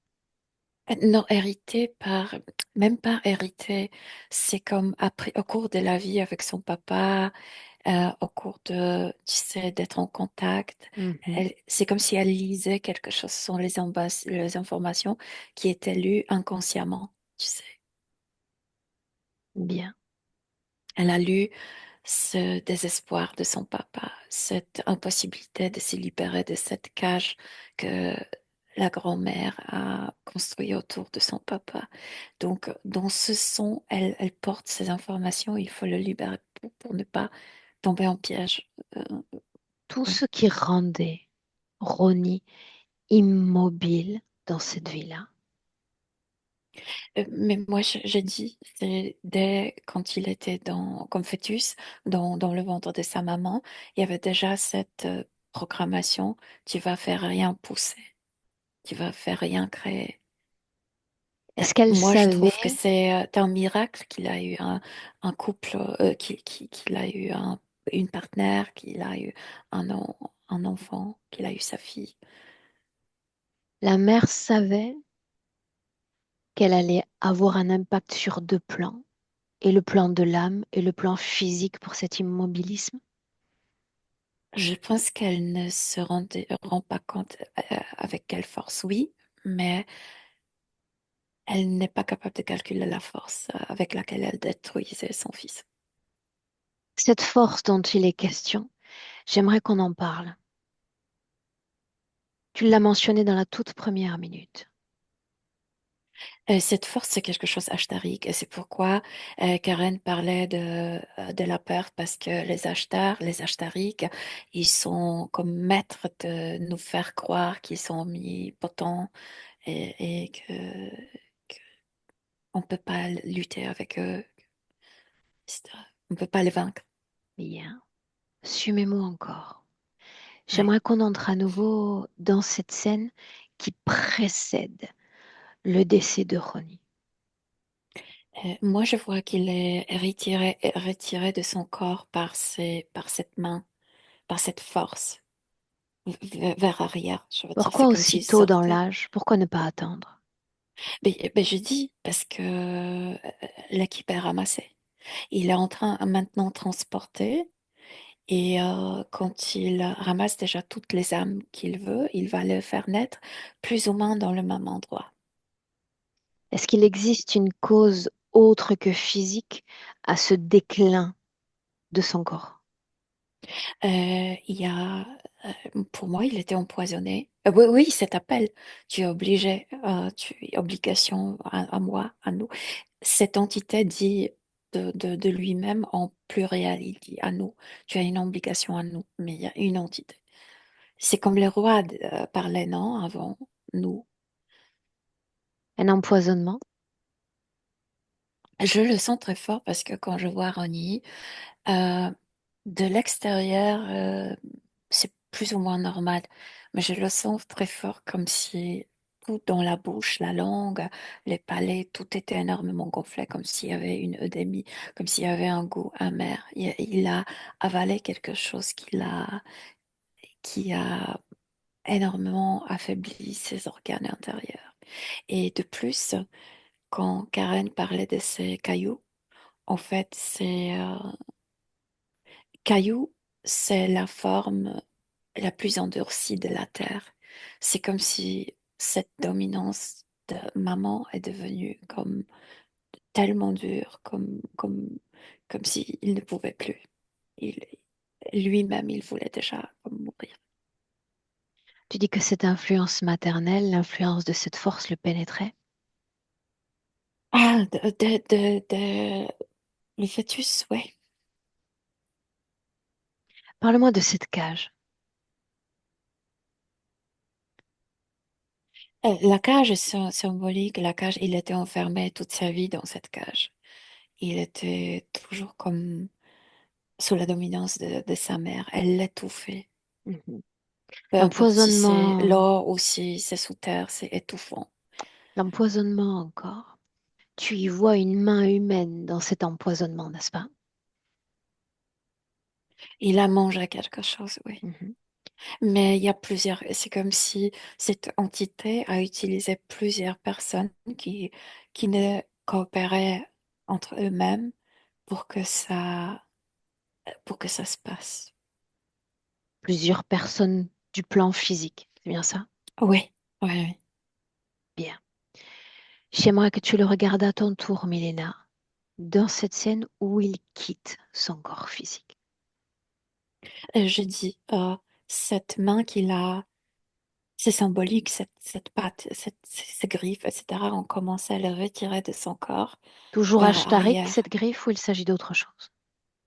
Non, hérité par, même pas hérité, c'est comme après, au cours de la vie avec son papa, au cours de, tu sais, d'être en contact, Mhm. c'est comme si elle lisait quelque chose, ce sont les informations qui étaient lues inconsciemment, tu sais. Bien. Elle a lu ce désespoir de son papa, cette impossibilité de se libérer de cette cage que la grand-mère a construite autour de son papa. Donc, dans ce son, elle porte ces informations, il faut le libérer pour ne pas tomber en piège. Euh, Tout oui. ce qui rendait Ronnie immobile dans cette vie-là. Mais moi, j'ai dit, c'est dès quand il était comme fœtus, dans le ventre de sa maman, il y avait déjà cette programmation, tu vas faire rien pousser, tu vas faire rien créer. Est-ce qu'elle Moi, je trouve que savait, c'est un miracle qu'il a eu un couple, qu'il a eu une partenaire, qu'il a eu un enfant, qu'il a eu sa fille. la mère savait qu'elle allait avoir un impact sur deux plans, et le plan de l'âme et le plan physique pour cet immobilisme? Je pense qu'elle ne rend pas compte avec quelle force, oui, mais elle n'est pas capable de calculer la force avec laquelle elle détruisait son fils. Cette force dont il est question, j'aimerais qu'on en parle. Tu l'as mentionné dans la toute première minute. Cette force, c'est quelque chose d'ashtarique et c'est pourquoi Karen parlait de la peur parce que les ashtariques, ils sont comme maîtres de nous faire croire qu'ils sont omnipotents et que on peut pas lutter avec eux, etc. On peut pas les vaincre. Bien. Suis mes mots encore. Ouais. J'aimerais qu'on entre à nouveau dans cette scène qui précède le décès de Ronnie. Moi, je vois qu'il est retiré de son corps par cette main, par cette force, vers arrière. Je veux dire, c'est Pourquoi comme s'il aussitôt dans sortait. l'âge? Pourquoi ne pas attendre? Mais je dis parce que l'équipe est ramassée. Il est en train maintenant de transporter et quand il ramasse déjà toutes les âmes qu'il veut, il va les faire naître plus ou moins dans le même endroit. Est-ce qu'il existe une cause autre que physique à ce déclin de son corps? Il y a, pour moi, il était empoisonné. Oui, oui, cet appel, tu es obligé, tu obligation à moi, à nous. Cette entité dit de lui-même en pluriel, il dit à nous. Tu as une obligation à nous, mais il y a une entité. C'est comme les rois parlaient, non, avant nous. Un empoisonnement? Je le sens très fort parce que quand je vois Ronnie, euh, de l'extérieur, c'est plus ou moins normal, mais je le sens très fort comme si tout dans la bouche, la langue, les palais, tout était énormément gonflé, comme s'il y avait une œdémie, comme s'il y avait un goût amer. Il a avalé quelque chose qui a énormément affaibli ses organes intérieurs. Et de plus, quand Karen parlait de ces cailloux, en fait, cailloux, c'est la forme la plus endurcie de la Terre. C'est comme si cette dominance de maman est devenu comme tellement dur, comme s'il ne pouvait plus. Il, lui-même, il voulait déjà comme mourir. Tu dis que cette influence maternelle, l'influence de cette force le pénétrait. Ah, le fœtus, ouais. Parle-moi de cette cage. La cage est symbolique. La cage, il était enfermé toute sa vie dans cette cage. Il était toujours comme sous la dominance de sa mère. Elle l'étouffait. Mhm. Peu importe si c'est L'empoisonnement, l'or ou si c'est sous terre, c'est étouffant. l'empoisonnement encore. Tu y vois une main humaine dans cet empoisonnement, n'est-ce pas? Il a mangé quelque chose, oui. Mhm. Mais il y a plusieurs, c'est comme si cette entité a utilisé plusieurs personnes qui ne coopéraient entre eux-mêmes pour que pour que ça se passe. Plusieurs personnes du plan physique, c'est bien ça? Oui, oui, oui. Bien. J'aimerais que tu le regardes à ton tour, Milena, dans cette scène où il quitte son corps physique. Et je dis, cette main qu'il a, c'est symbolique, cette patte, ces griffes, etc. On commence à le retirer de son corps Toujours par Ashtarik, arrière. cette griffe, ou il s'agit d'autre chose?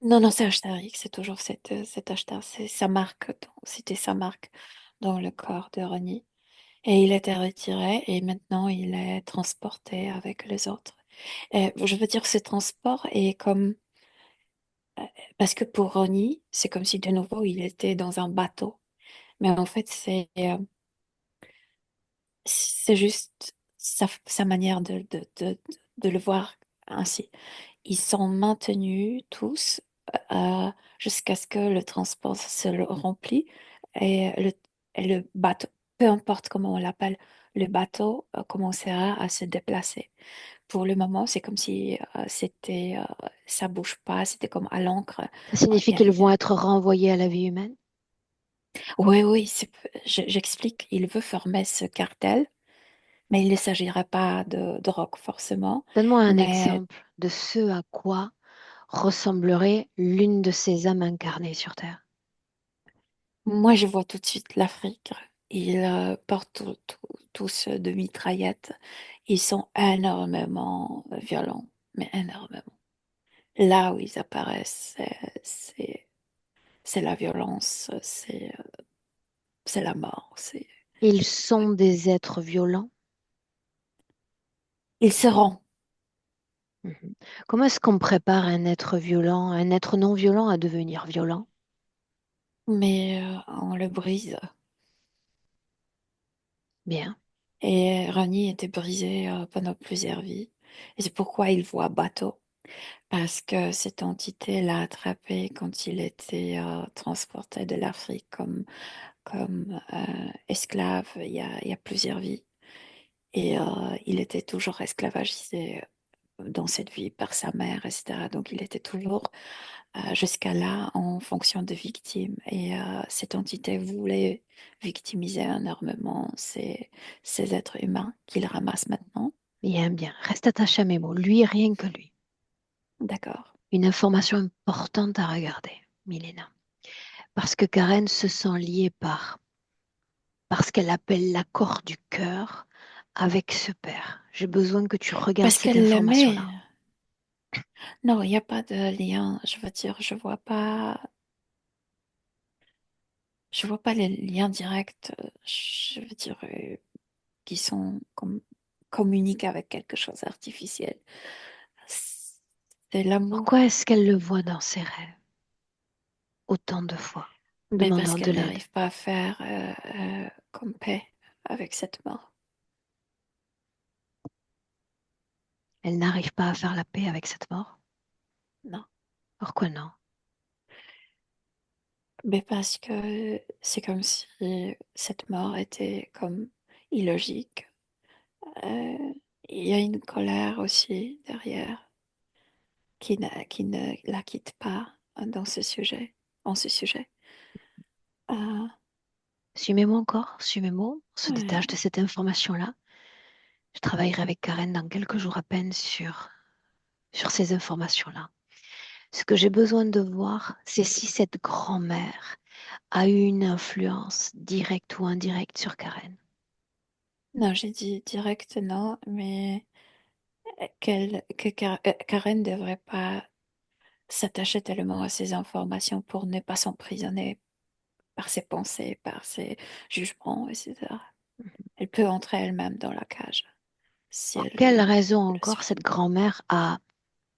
Non, non, c'est Ashtaric, c'est toujours cet Ashtar, c'est sa marque, c'était sa marque dans le corps de Ronnie. Et il était retiré et maintenant il est transporté avec les autres. Et je veux dire, ce transport est comme, euh, parce que pour Ronnie, c'est comme si de nouveau il était dans un bateau. Mais en fait, c'est juste sa manière de le voir ainsi. Ils sont maintenus tous jusqu'à ce que le transport se remplit et et le bateau, peu importe comment on l'appelle, le bateau commencera à se déplacer. Pour le moment, c'est comme si ça bouge pas, c'était comme à l'encre. Ça signifie qu'ils vont être renvoyés à la vie humaine? Oui, oui, j'explique. Il veut former ce cartel, mais il ne s'agira pas de drogue forcément. Donne-moi un Mais exemple de ce à quoi ressemblerait l'une de ces âmes incarnées sur Terre. moi, je vois tout de suite l'Afrique. Ils portent tous de mitraillettes. Ils sont énormément violents, mais énormément. Là où ils apparaissent, c'est c'est la violence, c'est la mort. Ils sont des êtres violents. Ils seront, Mhm. Comment est-ce qu'on prépare un être violent, un être non violent à devenir violent? mais on le brise. Bien. Et Rani était brisé pendant plusieurs vies. Et c'est pourquoi il voit bateau. Parce que cette entité l'a attrapé quand il était transporté de l'Afrique comme esclave il y a plusieurs vies. Et il était toujours esclavagisé dans cette vie par sa mère, etc. Donc il était toujours jusqu'à là en fonction de victime. Et cette entité voulait victimiser énormément ces êtres humains qu'il ramasse maintenant. Bien, bien. Reste attaché à mes mots. Lui, rien que lui. D'accord. Une information importante à regarder, Milena. Parce que Karen se sent liée parce qu'elle appelle l'accord du cœur avec ce père. J'ai besoin que tu regardes Parce cette qu'elle l'aimait. information-là. Non, il n'y a pas de lien. Je veux dire, je vois pas les liens directs. Je veux dire, qui sont comme communiquent avec quelque chose d'artificiel. C'est Pourquoi l'amour, est-ce qu'elle le voit dans ses rêves autant de fois, mais parce demandant de qu'elle l'aide? n'arrive pas à faire comme paix avec cette mort. Elle n'arrive pas à faire la paix avec cette mort? Non, Pourquoi non? mais parce que c'est comme si cette mort était comme illogique. Euh, il y a une colère aussi derrière qui ne la quitte pas dans ce sujet, en ce sujet. Euh, Suis mes mots encore, suis mes mots, on se détache de ouais. cette information-là. Je travaillerai avec Karen dans quelques jours à peine sur ces informations-là. Ce que j'ai besoin de voir, c'est si cette grand-mère a eu une influence directe ou indirecte sur Karen. Non, j'ai dit direct non, mais Karen ne devrait pas s'attacher tellement à ces informations pour ne pas s'emprisonner par ses pensées, par ses jugements, etc. Elle peut entrer elle-même dans la cage si Pour elle quelle raison le encore souhaite. cette grand-mère a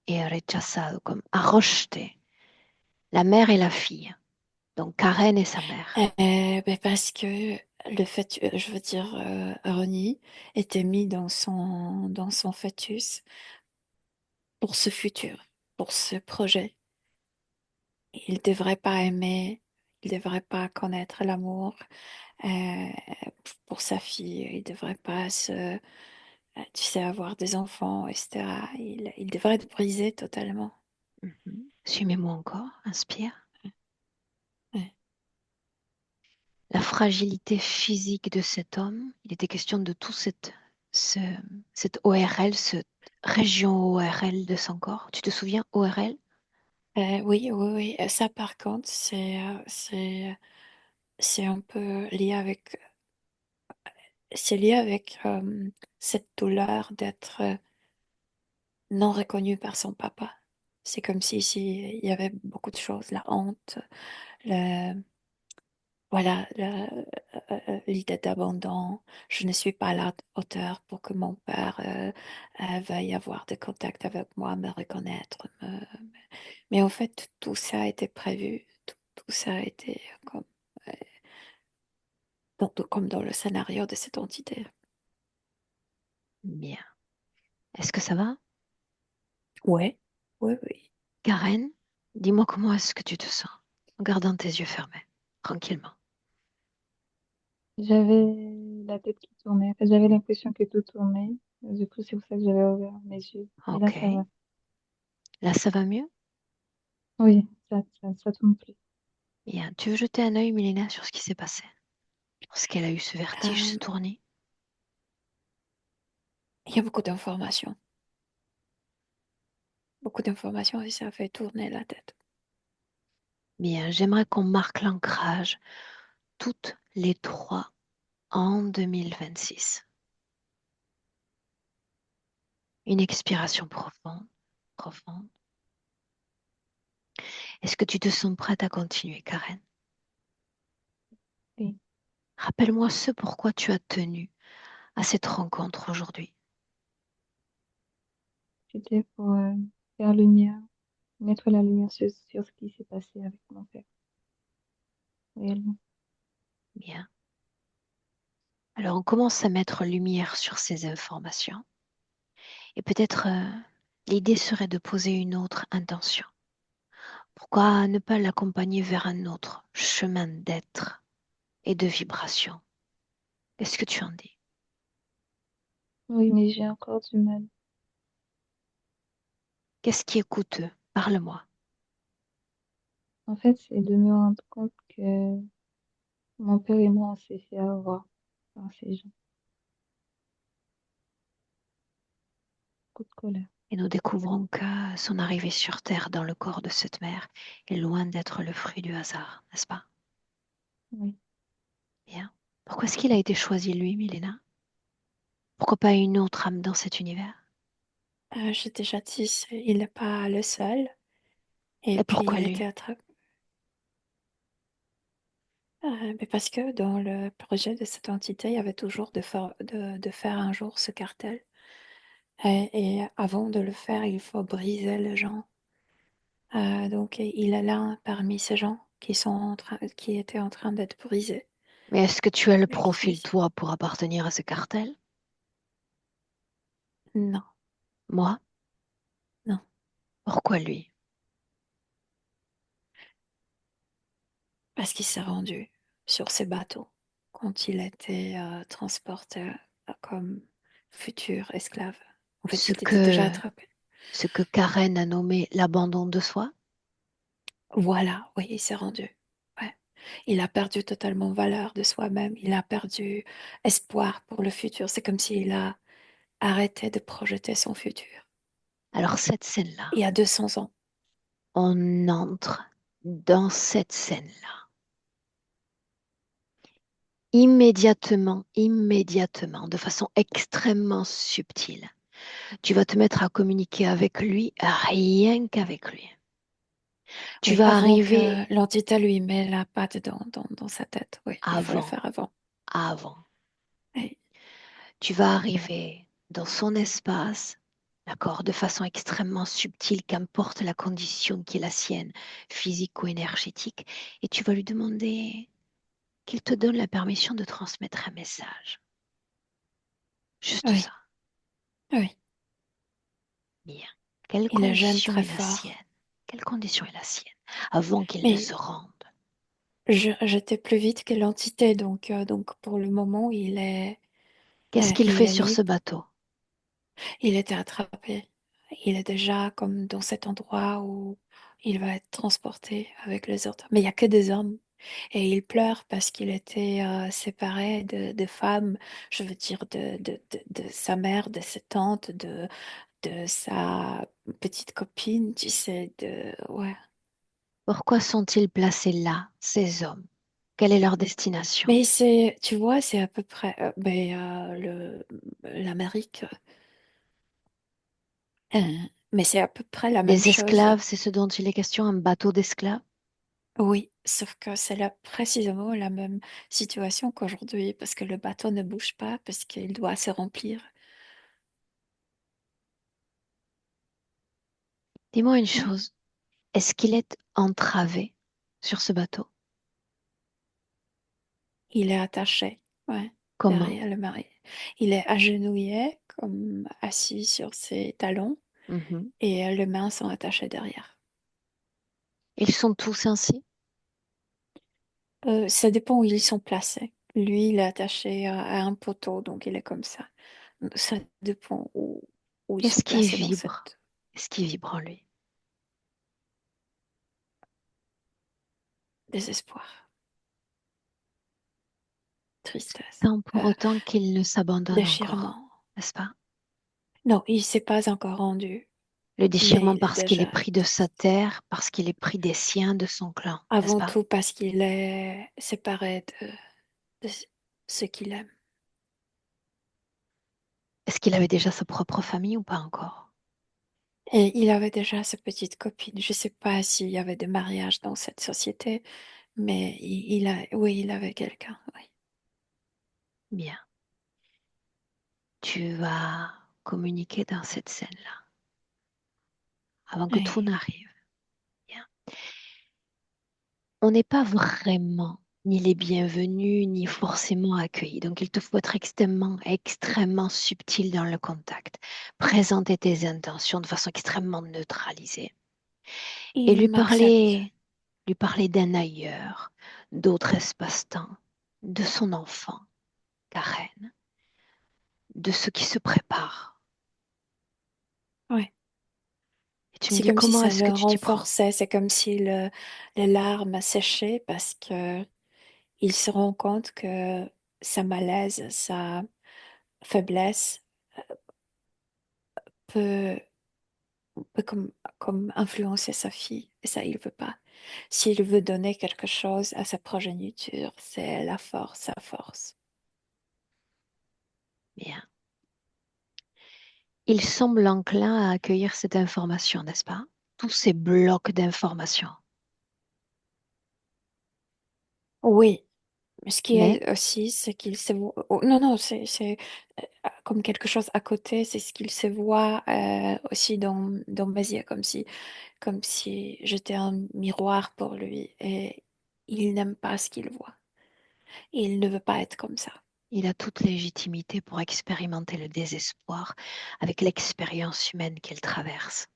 rechazado, comme a rejeté la mère et la fille, donc Karen et sa mère. Ben parce que le fait, je veux dire, Ronnie était mis dans son fœtus pour ce futur, pour ce projet. Il devrait pas aimer, il devrait pas connaître l'amour euh, pour sa fille. Il devrait pas tu sais, avoir des enfants, etc. Il devrait être brisé totalement. Mhm. Suis-moi encore, inspire. Ouais. La fragilité physique de cet homme, il était question de tout ce, cette ORL, cette région ORL de son corps. Tu te souviens, ORL? Oui, oui, oui. Ça, par contre, c'est un peu lié avec, c'est lié avec cette douleur d'être non reconnu par son papa. C'est comme si il y avait beaucoup de choses, la honte, le, voilà, l'idée d'abandon. Je ne suis pas à la hauteur pour que mon père veuille avoir des contacts avec moi, me reconnaître. Mais en fait, tout ça a été prévu. Tout ça a été euh, comme dans le scénario de cette entité. Bien. Est-ce que ça va? Ouais, oui, oui. Karen, dis-moi comment est-ce que tu te sens en gardant tes yeux fermés, tranquillement. J'avais la tête qui tournait. Enfin, j'avais l'impression que tout tournait. Du coup, c'est pour ça que j'avais ouvert mes yeux. Et là, Ok. ça va. Là, ça va mieux? Oui, ça tourne plus. Bien. Tu veux jeter un œil, Milena, sur ce qui s'est passé? Lorsqu'elle a eu ce vertige, ce Euh, tournis? il y a beaucoup d'informations et ça fait tourner la tête. Bien. J'aimerais qu'on marque l'ancrage toutes les trois en 2026. Une expiration profonde, profonde. Est-ce que tu te sens prête à continuer, Karen? Oui, Rappelle-moi ce pourquoi tu as tenu à cette rencontre aujourd'hui. c'était pour faire lumière, mettre la lumière sur ce qui s'est passé avec mon père, réellement. Bien. Alors, on commence à mettre lumière sur ces informations. Et peut-être l'idée serait de poser une autre intention. Pourquoi ne pas l'accompagner vers un autre chemin d'être et de vibration? Qu'est-ce que tu en dis? Oui, mais j'ai encore du mal. Qu'est-ce qui est coûteux? Parle-moi. En fait, c'est de me rendre compte que mon père et moi, on s'est fait avoir par ces gens. Coup de colère. Et nous découvrons que son arrivée sur Terre dans le corps de cette mère est loin d'être le fruit du hasard, n'est-ce pas? Oui. Bien. Pourquoi est-ce qu'il a été choisi, lui, Milena? Pourquoi pas une autre âme dans cet univers? J'ai déjà dit, il n'est pas le seul. Et Et puis pourquoi il lui? était attrapé. Mais parce que dans le projet de cette entité, il y avait toujours de faire un jour ce cartel. Et avant de le faire, il faut briser les gens. Donc il est là parmi ces gens qui étaient en train d'être brisés. Mais est-ce que tu as le Et profil, qui, toi, pour appartenir à ce cartel? non, Moi? non. Pourquoi lui? Parce qu'il s'est rendu sur ces bateaux quand il était transporté comme futur esclave. En fait, Ce il était déjà que, attrapé. ce que Karen a nommé l'abandon de soi? Voilà, oui, il s'est rendu. Ouais. Il a perdu totalement valeur de soi-même. Il a perdu espoir pour le futur. C'est comme s'il a arrêter de projeter son futur. Alors cette scène-là, Il y a 200 ans. on entre dans cette scène-là. Immédiatement, de façon extrêmement subtile, tu vas te mettre à communiquer avec lui, rien qu'avec lui. Tu Oui, vas avant arriver que l'entité lui met la patte dans sa tête. Oui, il faut le avant, faire avant. avant. Oui, Tu vas arriver dans son espace, d'accord, de façon extrêmement subtile, qu'importe la condition qui est la sienne, physique ou énergétique, et tu vas lui demander qu'il te donne la permission de transmettre un message. Juste ça. oui, oui. Bien. Quelle Il le gêne condition très est la sienne? fort. Quelle condition est la sienne avant qu'il ne se Mais rende? j'étais plus vite que l'entité, donc pour le moment, Qu'est-ce qu'il il fait est sur ce libre. bateau? Il était attrapé. Il est déjà comme dans cet endroit où il va être transporté avec les autres. Mais il n'y a que des hommes. Et il pleure parce qu'il était séparé de femmes, je veux dire de sa mère, de ses tantes, de sa petite copine, tu sais, ouais. Pourquoi sont-ils placés là, ces hommes? Quelle est leur destination? Mais c'est, tu vois, c'est à peu près l'Amérique. Mais c'est à peu près la même Des chose. esclaves, c'est ce dont il est question, un bateau d'esclaves? Oui, sauf que c'est là précisément la même situation qu'aujourd'hui, parce que le bateau ne bouge pas, parce qu'il doit se remplir. Dis-moi une Oui. chose, est-ce qu'il est entravé sur ce bateau? Il est attaché, ouais, Comment? derrière le mari. Il est agenouillé, comme assis sur ses talons, Mhm. et les mains sont attachées derrière. Ils sont tous ainsi? Ça dépend où ils sont placés. Lui, il est attaché à un poteau, donc il est comme ça. Ça dépend où ils sont Qu'est-ce qui placés dans vibre? cette Qu'est-ce qui vibre en lui? désespoir, tristesse, Sans pour autant qu'il ne s'abandonne encore, déchirement. n'est-ce pas? Non, il s'est pas encore rendu, Le mais déchirement il est parce qu'il est déjà pris de sa triste. terre, parce qu'il est pris des siens, de son clan, n'est-ce Avant pas? tout parce qu'il est séparé de ce qu'il aime. Est-ce qu'il avait déjà sa propre famille ou pas encore? Et il avait déjà sa petite copine. Je sais pas s'il y avait des mariages dans cette société, mais oui, il avait quelqu'un, oui. Bien. Tu vas communiquer dans cette scène-là, avant que tout Oui, n'arrive. Bien. On n'est pas vraiment ni les bienvenus, ni forcément accueillis. Donc, il te faut être extrêmement subtil dans le contact. Présenter tes intentions de façon extrêmement neutralisée. Et il m'accepte. lui parler d'un ailleurs, d'autres espaces-temps, de son enfant, Karen, de ce qui se prépare. Oui. Et tu me C'est dis comme si comment ça est-ce que le tu t'y prends? renforçait, c'est comme si les larmes séchaient parce que il se rend compte que sa malaise, sa faiblesse peut, peut comme influencer sa fille. Et ça, il veut pas. S'il veut donner quelque chose à sa progéniture, c'est la force, sa force. Bien. Il semble enclin à accueillir cette information, n'est-ce pas? Tous ces blocs d'informations. Oui, mais ce qui Mais est aussi, c'est qu'il se voit. Oh, non, non, c'est comme quelque chose à côté, c'est ce qu'il se voit aussi dans mes yeux, comme si j'étais un miroir pour lui. Et il n'aime pas ce qu'il voit. Il ne veut pas être comme ça. il a toute légitimité pour expérimenter le désespoir avec l'expérience humaine qu'il traverse.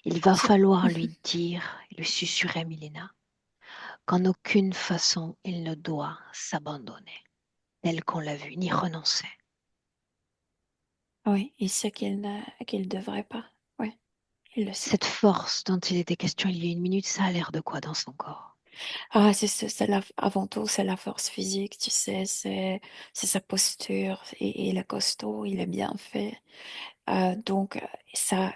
Il va C'est- falloir lui dire, lui susurrer, Milena, qu'en aucune façon il ne doit s'abandonner, tel qu'on l'a vu, ni renoncer. Oui, il sait qu'il devrait pas. Oui, il le sait. Cette force dont il était question il y a une minute, ça a l'air de quoi dans son corps? Ah, avant tout, c'est la force physique, tu sais, c'est sa posture. Et il est costaud, il est bien fait. Donc, ça,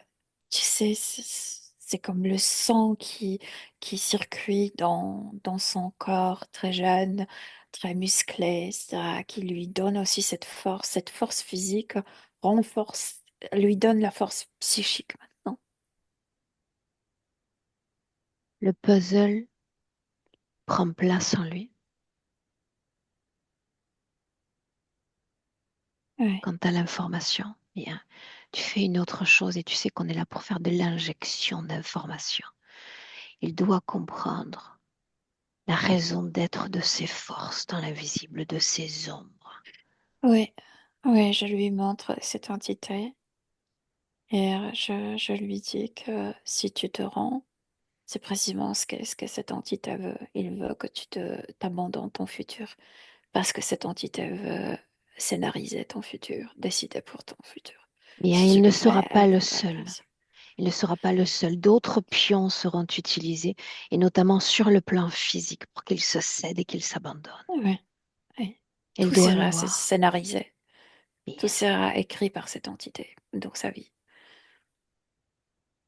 tu sais, c'est comme le sang qui circuite dans son corps très jeune, très musclé, etc., qui lui donne aussi cette force physique renforce, lui donne la force psychique maintenant. Le puzzle prend place en lui. Ouais, Quant à l'information, bien, tu fais une autre chose et tu sais qu'on est là pour faire de l'injection d'informations. Il doit comprendre la raison d'être de ses forces dans l'invisible, de ses ombres. ouais, ouais, je lui montre cette entité et je lui dis que si tu te rends, c'est précisément ce que cette entité veut. Il veut que t'abandonnes ton futur. Parce que cette entité veut scénariser ton futur, décider pour ton futur. Bien, Si il tu ne le fais, sera pas elle le prendra seul. place. Il ne sera pas le seul. D'autres pions seront utilisés, et notamment sur le plan physique, pour qu'il se cède et qu'il s'abandonne. Ouais, ouais. Elle Tout doit le sera voir. scénarisé, tout Bien. sera écrit par cette entité, donc sa vie.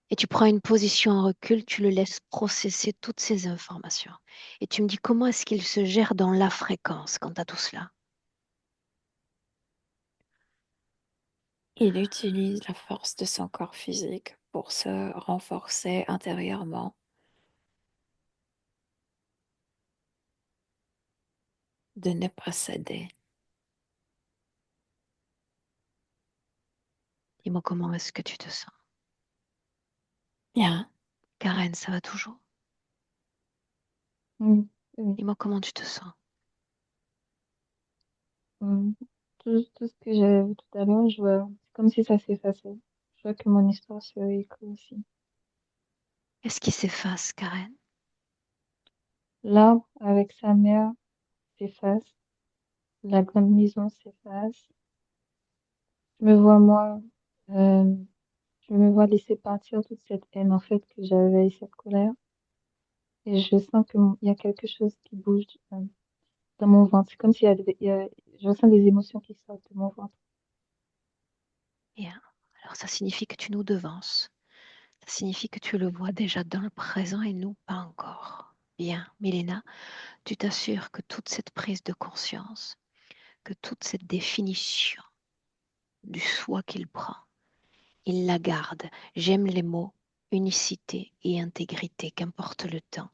Et tu prends une position en recul, tu le laisses processer toutes ces informations. Et tu me dis comment est-ce qu'il se gère dans la fréquence quant à tout cela. Il utilise la force de son corps physique pour se renforcer intérieurement, de ne pas céder. Dis-moi comment est-ce que tu te sens. Bien, Karen, ça va toujours? Oui, oui. Dis-moi comment tu te sens. Mm. Tout ce que j'avais vu tout à l'heure, je vois, c'est comme si ça s'effaçait. Je vois que mon histoire se réécrit aussi. Qu'est-ce qui s'efface, Karen? L'arbre avec sa mère s'efface, la grande maison s'efface. Je me vois moi, euh, je me vois laisser partir toute cette haine en fait que j'avais et cette colère. Et je sens il y a quelque chose qui bouge dans mon ventre. C'est comme s'il y a, je ressens des émotions qui sortent de mon ventre. Bien. Alors ça signifie que tu nous devances. Ça signifie que tu le vois déjà dans le présent et nous pas encore. Bien, Milena, tu t'assures que toute cette prise de conscience, que toute cette définition du soi qu'il prend, il la garde. J'aime les mots unicité et intégrité, qu'importe le temps,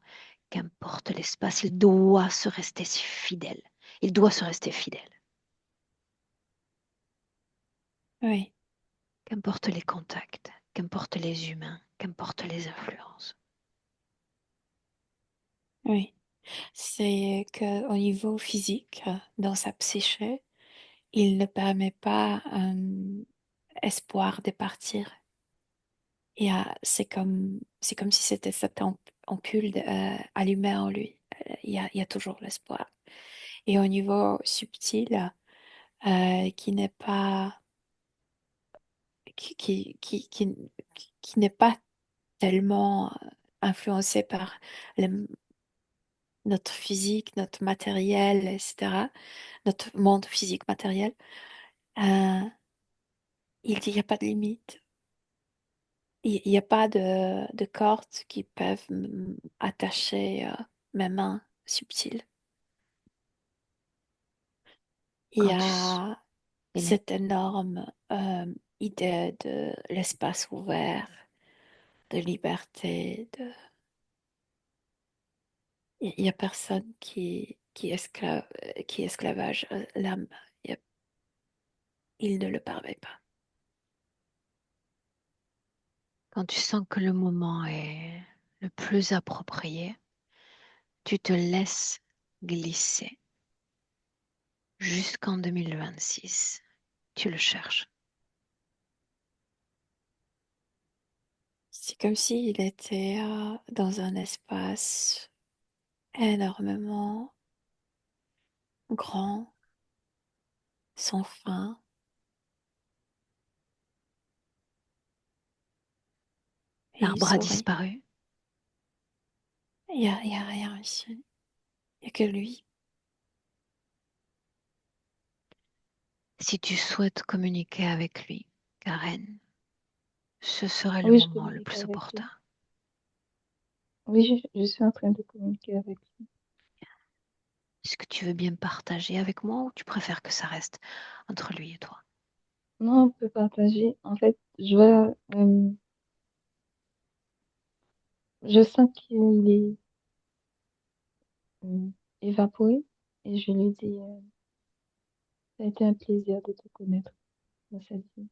qu'importe l'espace, il doit se rester fidèle. Il doit se rester fidèle. oui, Qu'importe les contacts, qu'importe les humains, qu'importe les influences. oui. C'est que au niveau physique, dans sa psyché, il ne permet pas espoir de partir. C'est comme si c'était cette ampoule allumée en lui. Il y a toujours l'espoir. Et au niveau subtil, qui n'est pas, qui n'est pas tellement influencé par le- notre physique, notre matériel, etc., notre monde physique matériel, euh, il n'y a pas de limite. Il n'y a pas de cordes qui peuvent attacher mes mains subtiles. Il y Quand tu... a Il est... cette énorme idée de l'espace ouvert, de liberté. Il y a personne qui esclavage l'âme. Il y a- il ne le permet pas. Quand tu sens que le moment est le plus approprié, tu te laisses glisser jusqu'en 2026. Tu le cherches. C'est comme s'il était dans un espace énormément grand, sans fin, et il L'arbre a sourit. disparu. y a rien ici. Il n'y a que lui. Si tu souhaites communiquer avec lui, Karen, ce serait le Oui, je moment le communique plus avec opportun. lui. Oui, je suis en train de communiquer avec lui. Est-ce que tu veux bien partager avec moi ou tu préfères que ça reste entre lui et toi? Non, on peut partager. En fait, je sens qu'il est euh, évaporé et je lui dis, ça a été un plaisir de te connaître dans cette vie.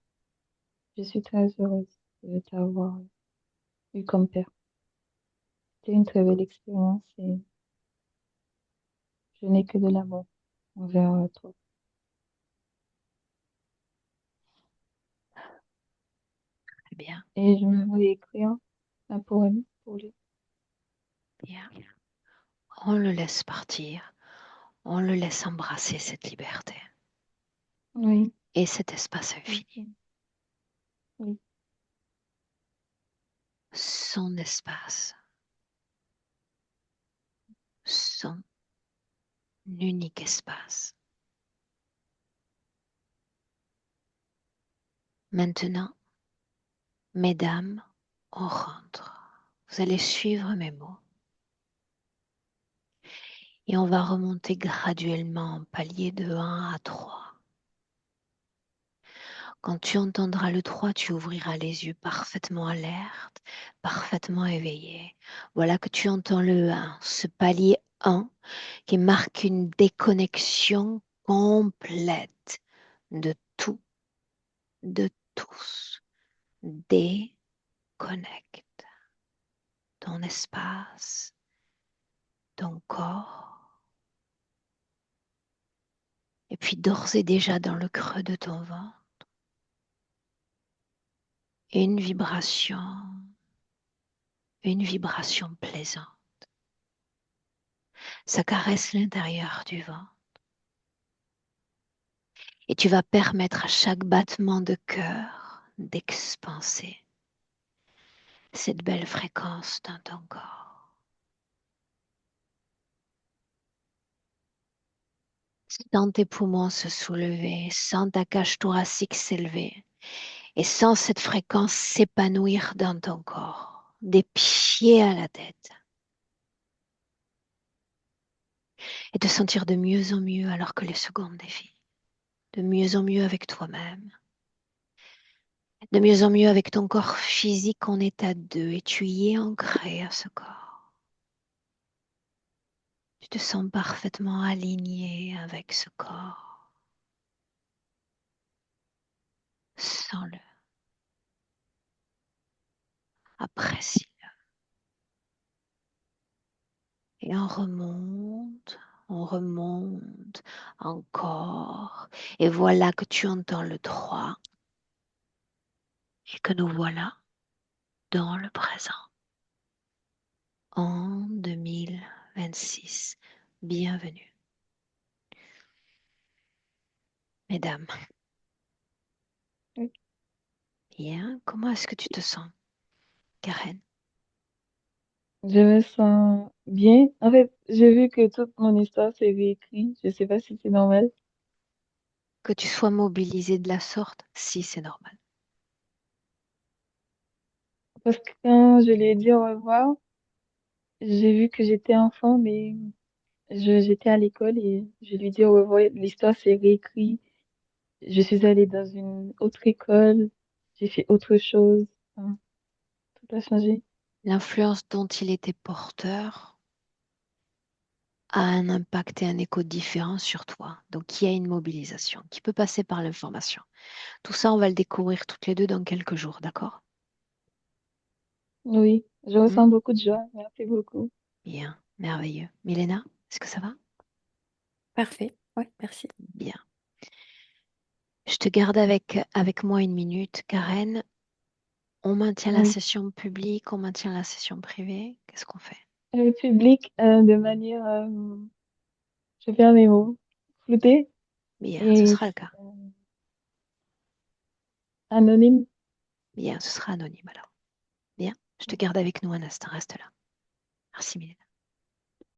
Je suis très heureuse de t'avoir eu comme père. C'était une très belle expérience et je n'ai que de l'amour envers toi. Très bien, Et je me voulais écrire un poème pour lui. bien. On le laisse partir, on le laisse embrasser cette liberté Oui, et cet espace oui, infini. oui, Son espace, son unique espace. Maintenant, mesdames, on rentre. Vous allez suivre mes mots et on va remonter graduellement en palier de 1 à 3. Quand tu entendras le 3, tu ouvriras les yeux parfaitement alertes, parfaitement éveillés. Voilà que tu entends le 1, ce palier 1 qui marque une déconnexion complète de tout, de tous. Déconnecte ton espace, ton corps, et puis d'ores et déjà dans le creux de ton ventre, une vibration plaisante. Ça caresse l'intérieur du ventre. Et tu vas permettre à chaque battement de cœur d'expanser cette belle fréquence dans ton corps. Sens tes poumons se soulever, sens ta cage thoracique s'élever et sens cette fréquence s'épanouir dans ton corps, des pieds à la tête. Et te sentir de mieux en mieux alors que les secondes défilent. De mieux en mieux avec toi-même. De mieux en mieux avec ton corps physique en état 2 et tu y es ancré à ce corps. Tu te sens parfaitement aligné avec ce corps. Sens-le. Apprécie-le. Et on remonte encore. Et voilà que tu entends le 3 et que nous voilà dans le présent. En 2026. Bienvenue. Mesdames, oui. bien, comment est-ce que tu te sens, Karen? Je me sens bien. En fait, j'ai vu que toute mon histoire s'est réécrite. Je sais pas si c'est normal. Que tu sois mobilisée de la sorte, si c'est normal. Parce que quand je lui ai dit au revoir, j'ai vu que j'étais enfant, mais j'étais à l'école et je lui ai dit au revoir. L'histoire s'est réécrite. Je suis allée dans une autre école. J'ai fait autre chose. Enfin, tout a changé. L'influence dont il était porteur a un impact et un écho différent sur toi. Donc, il y a une mobilisation qui peut passer par l'information. Tout ça, on va le découvrir toutes les deux dans quelques jours, d'accord? Oui, je Hmm. ressens beaucoup de joie. Merci beaucoup. Bien, merveilleux. Milena, est-ce que ça va? Parfait. Ouais, merci. Bien. Je te garde avec moi une minute. Karen, on maintient la Oui. session publique, on maintient la session privée. Qu'est-ce qu'on fait? Public, de manière, je perds mes mots, floutée Bien, ce et sera le cas. euh, anonyme. Bien, ce sera anonyme alors. Bien, je te garde avec nous un instant, reste là. Merci Milena.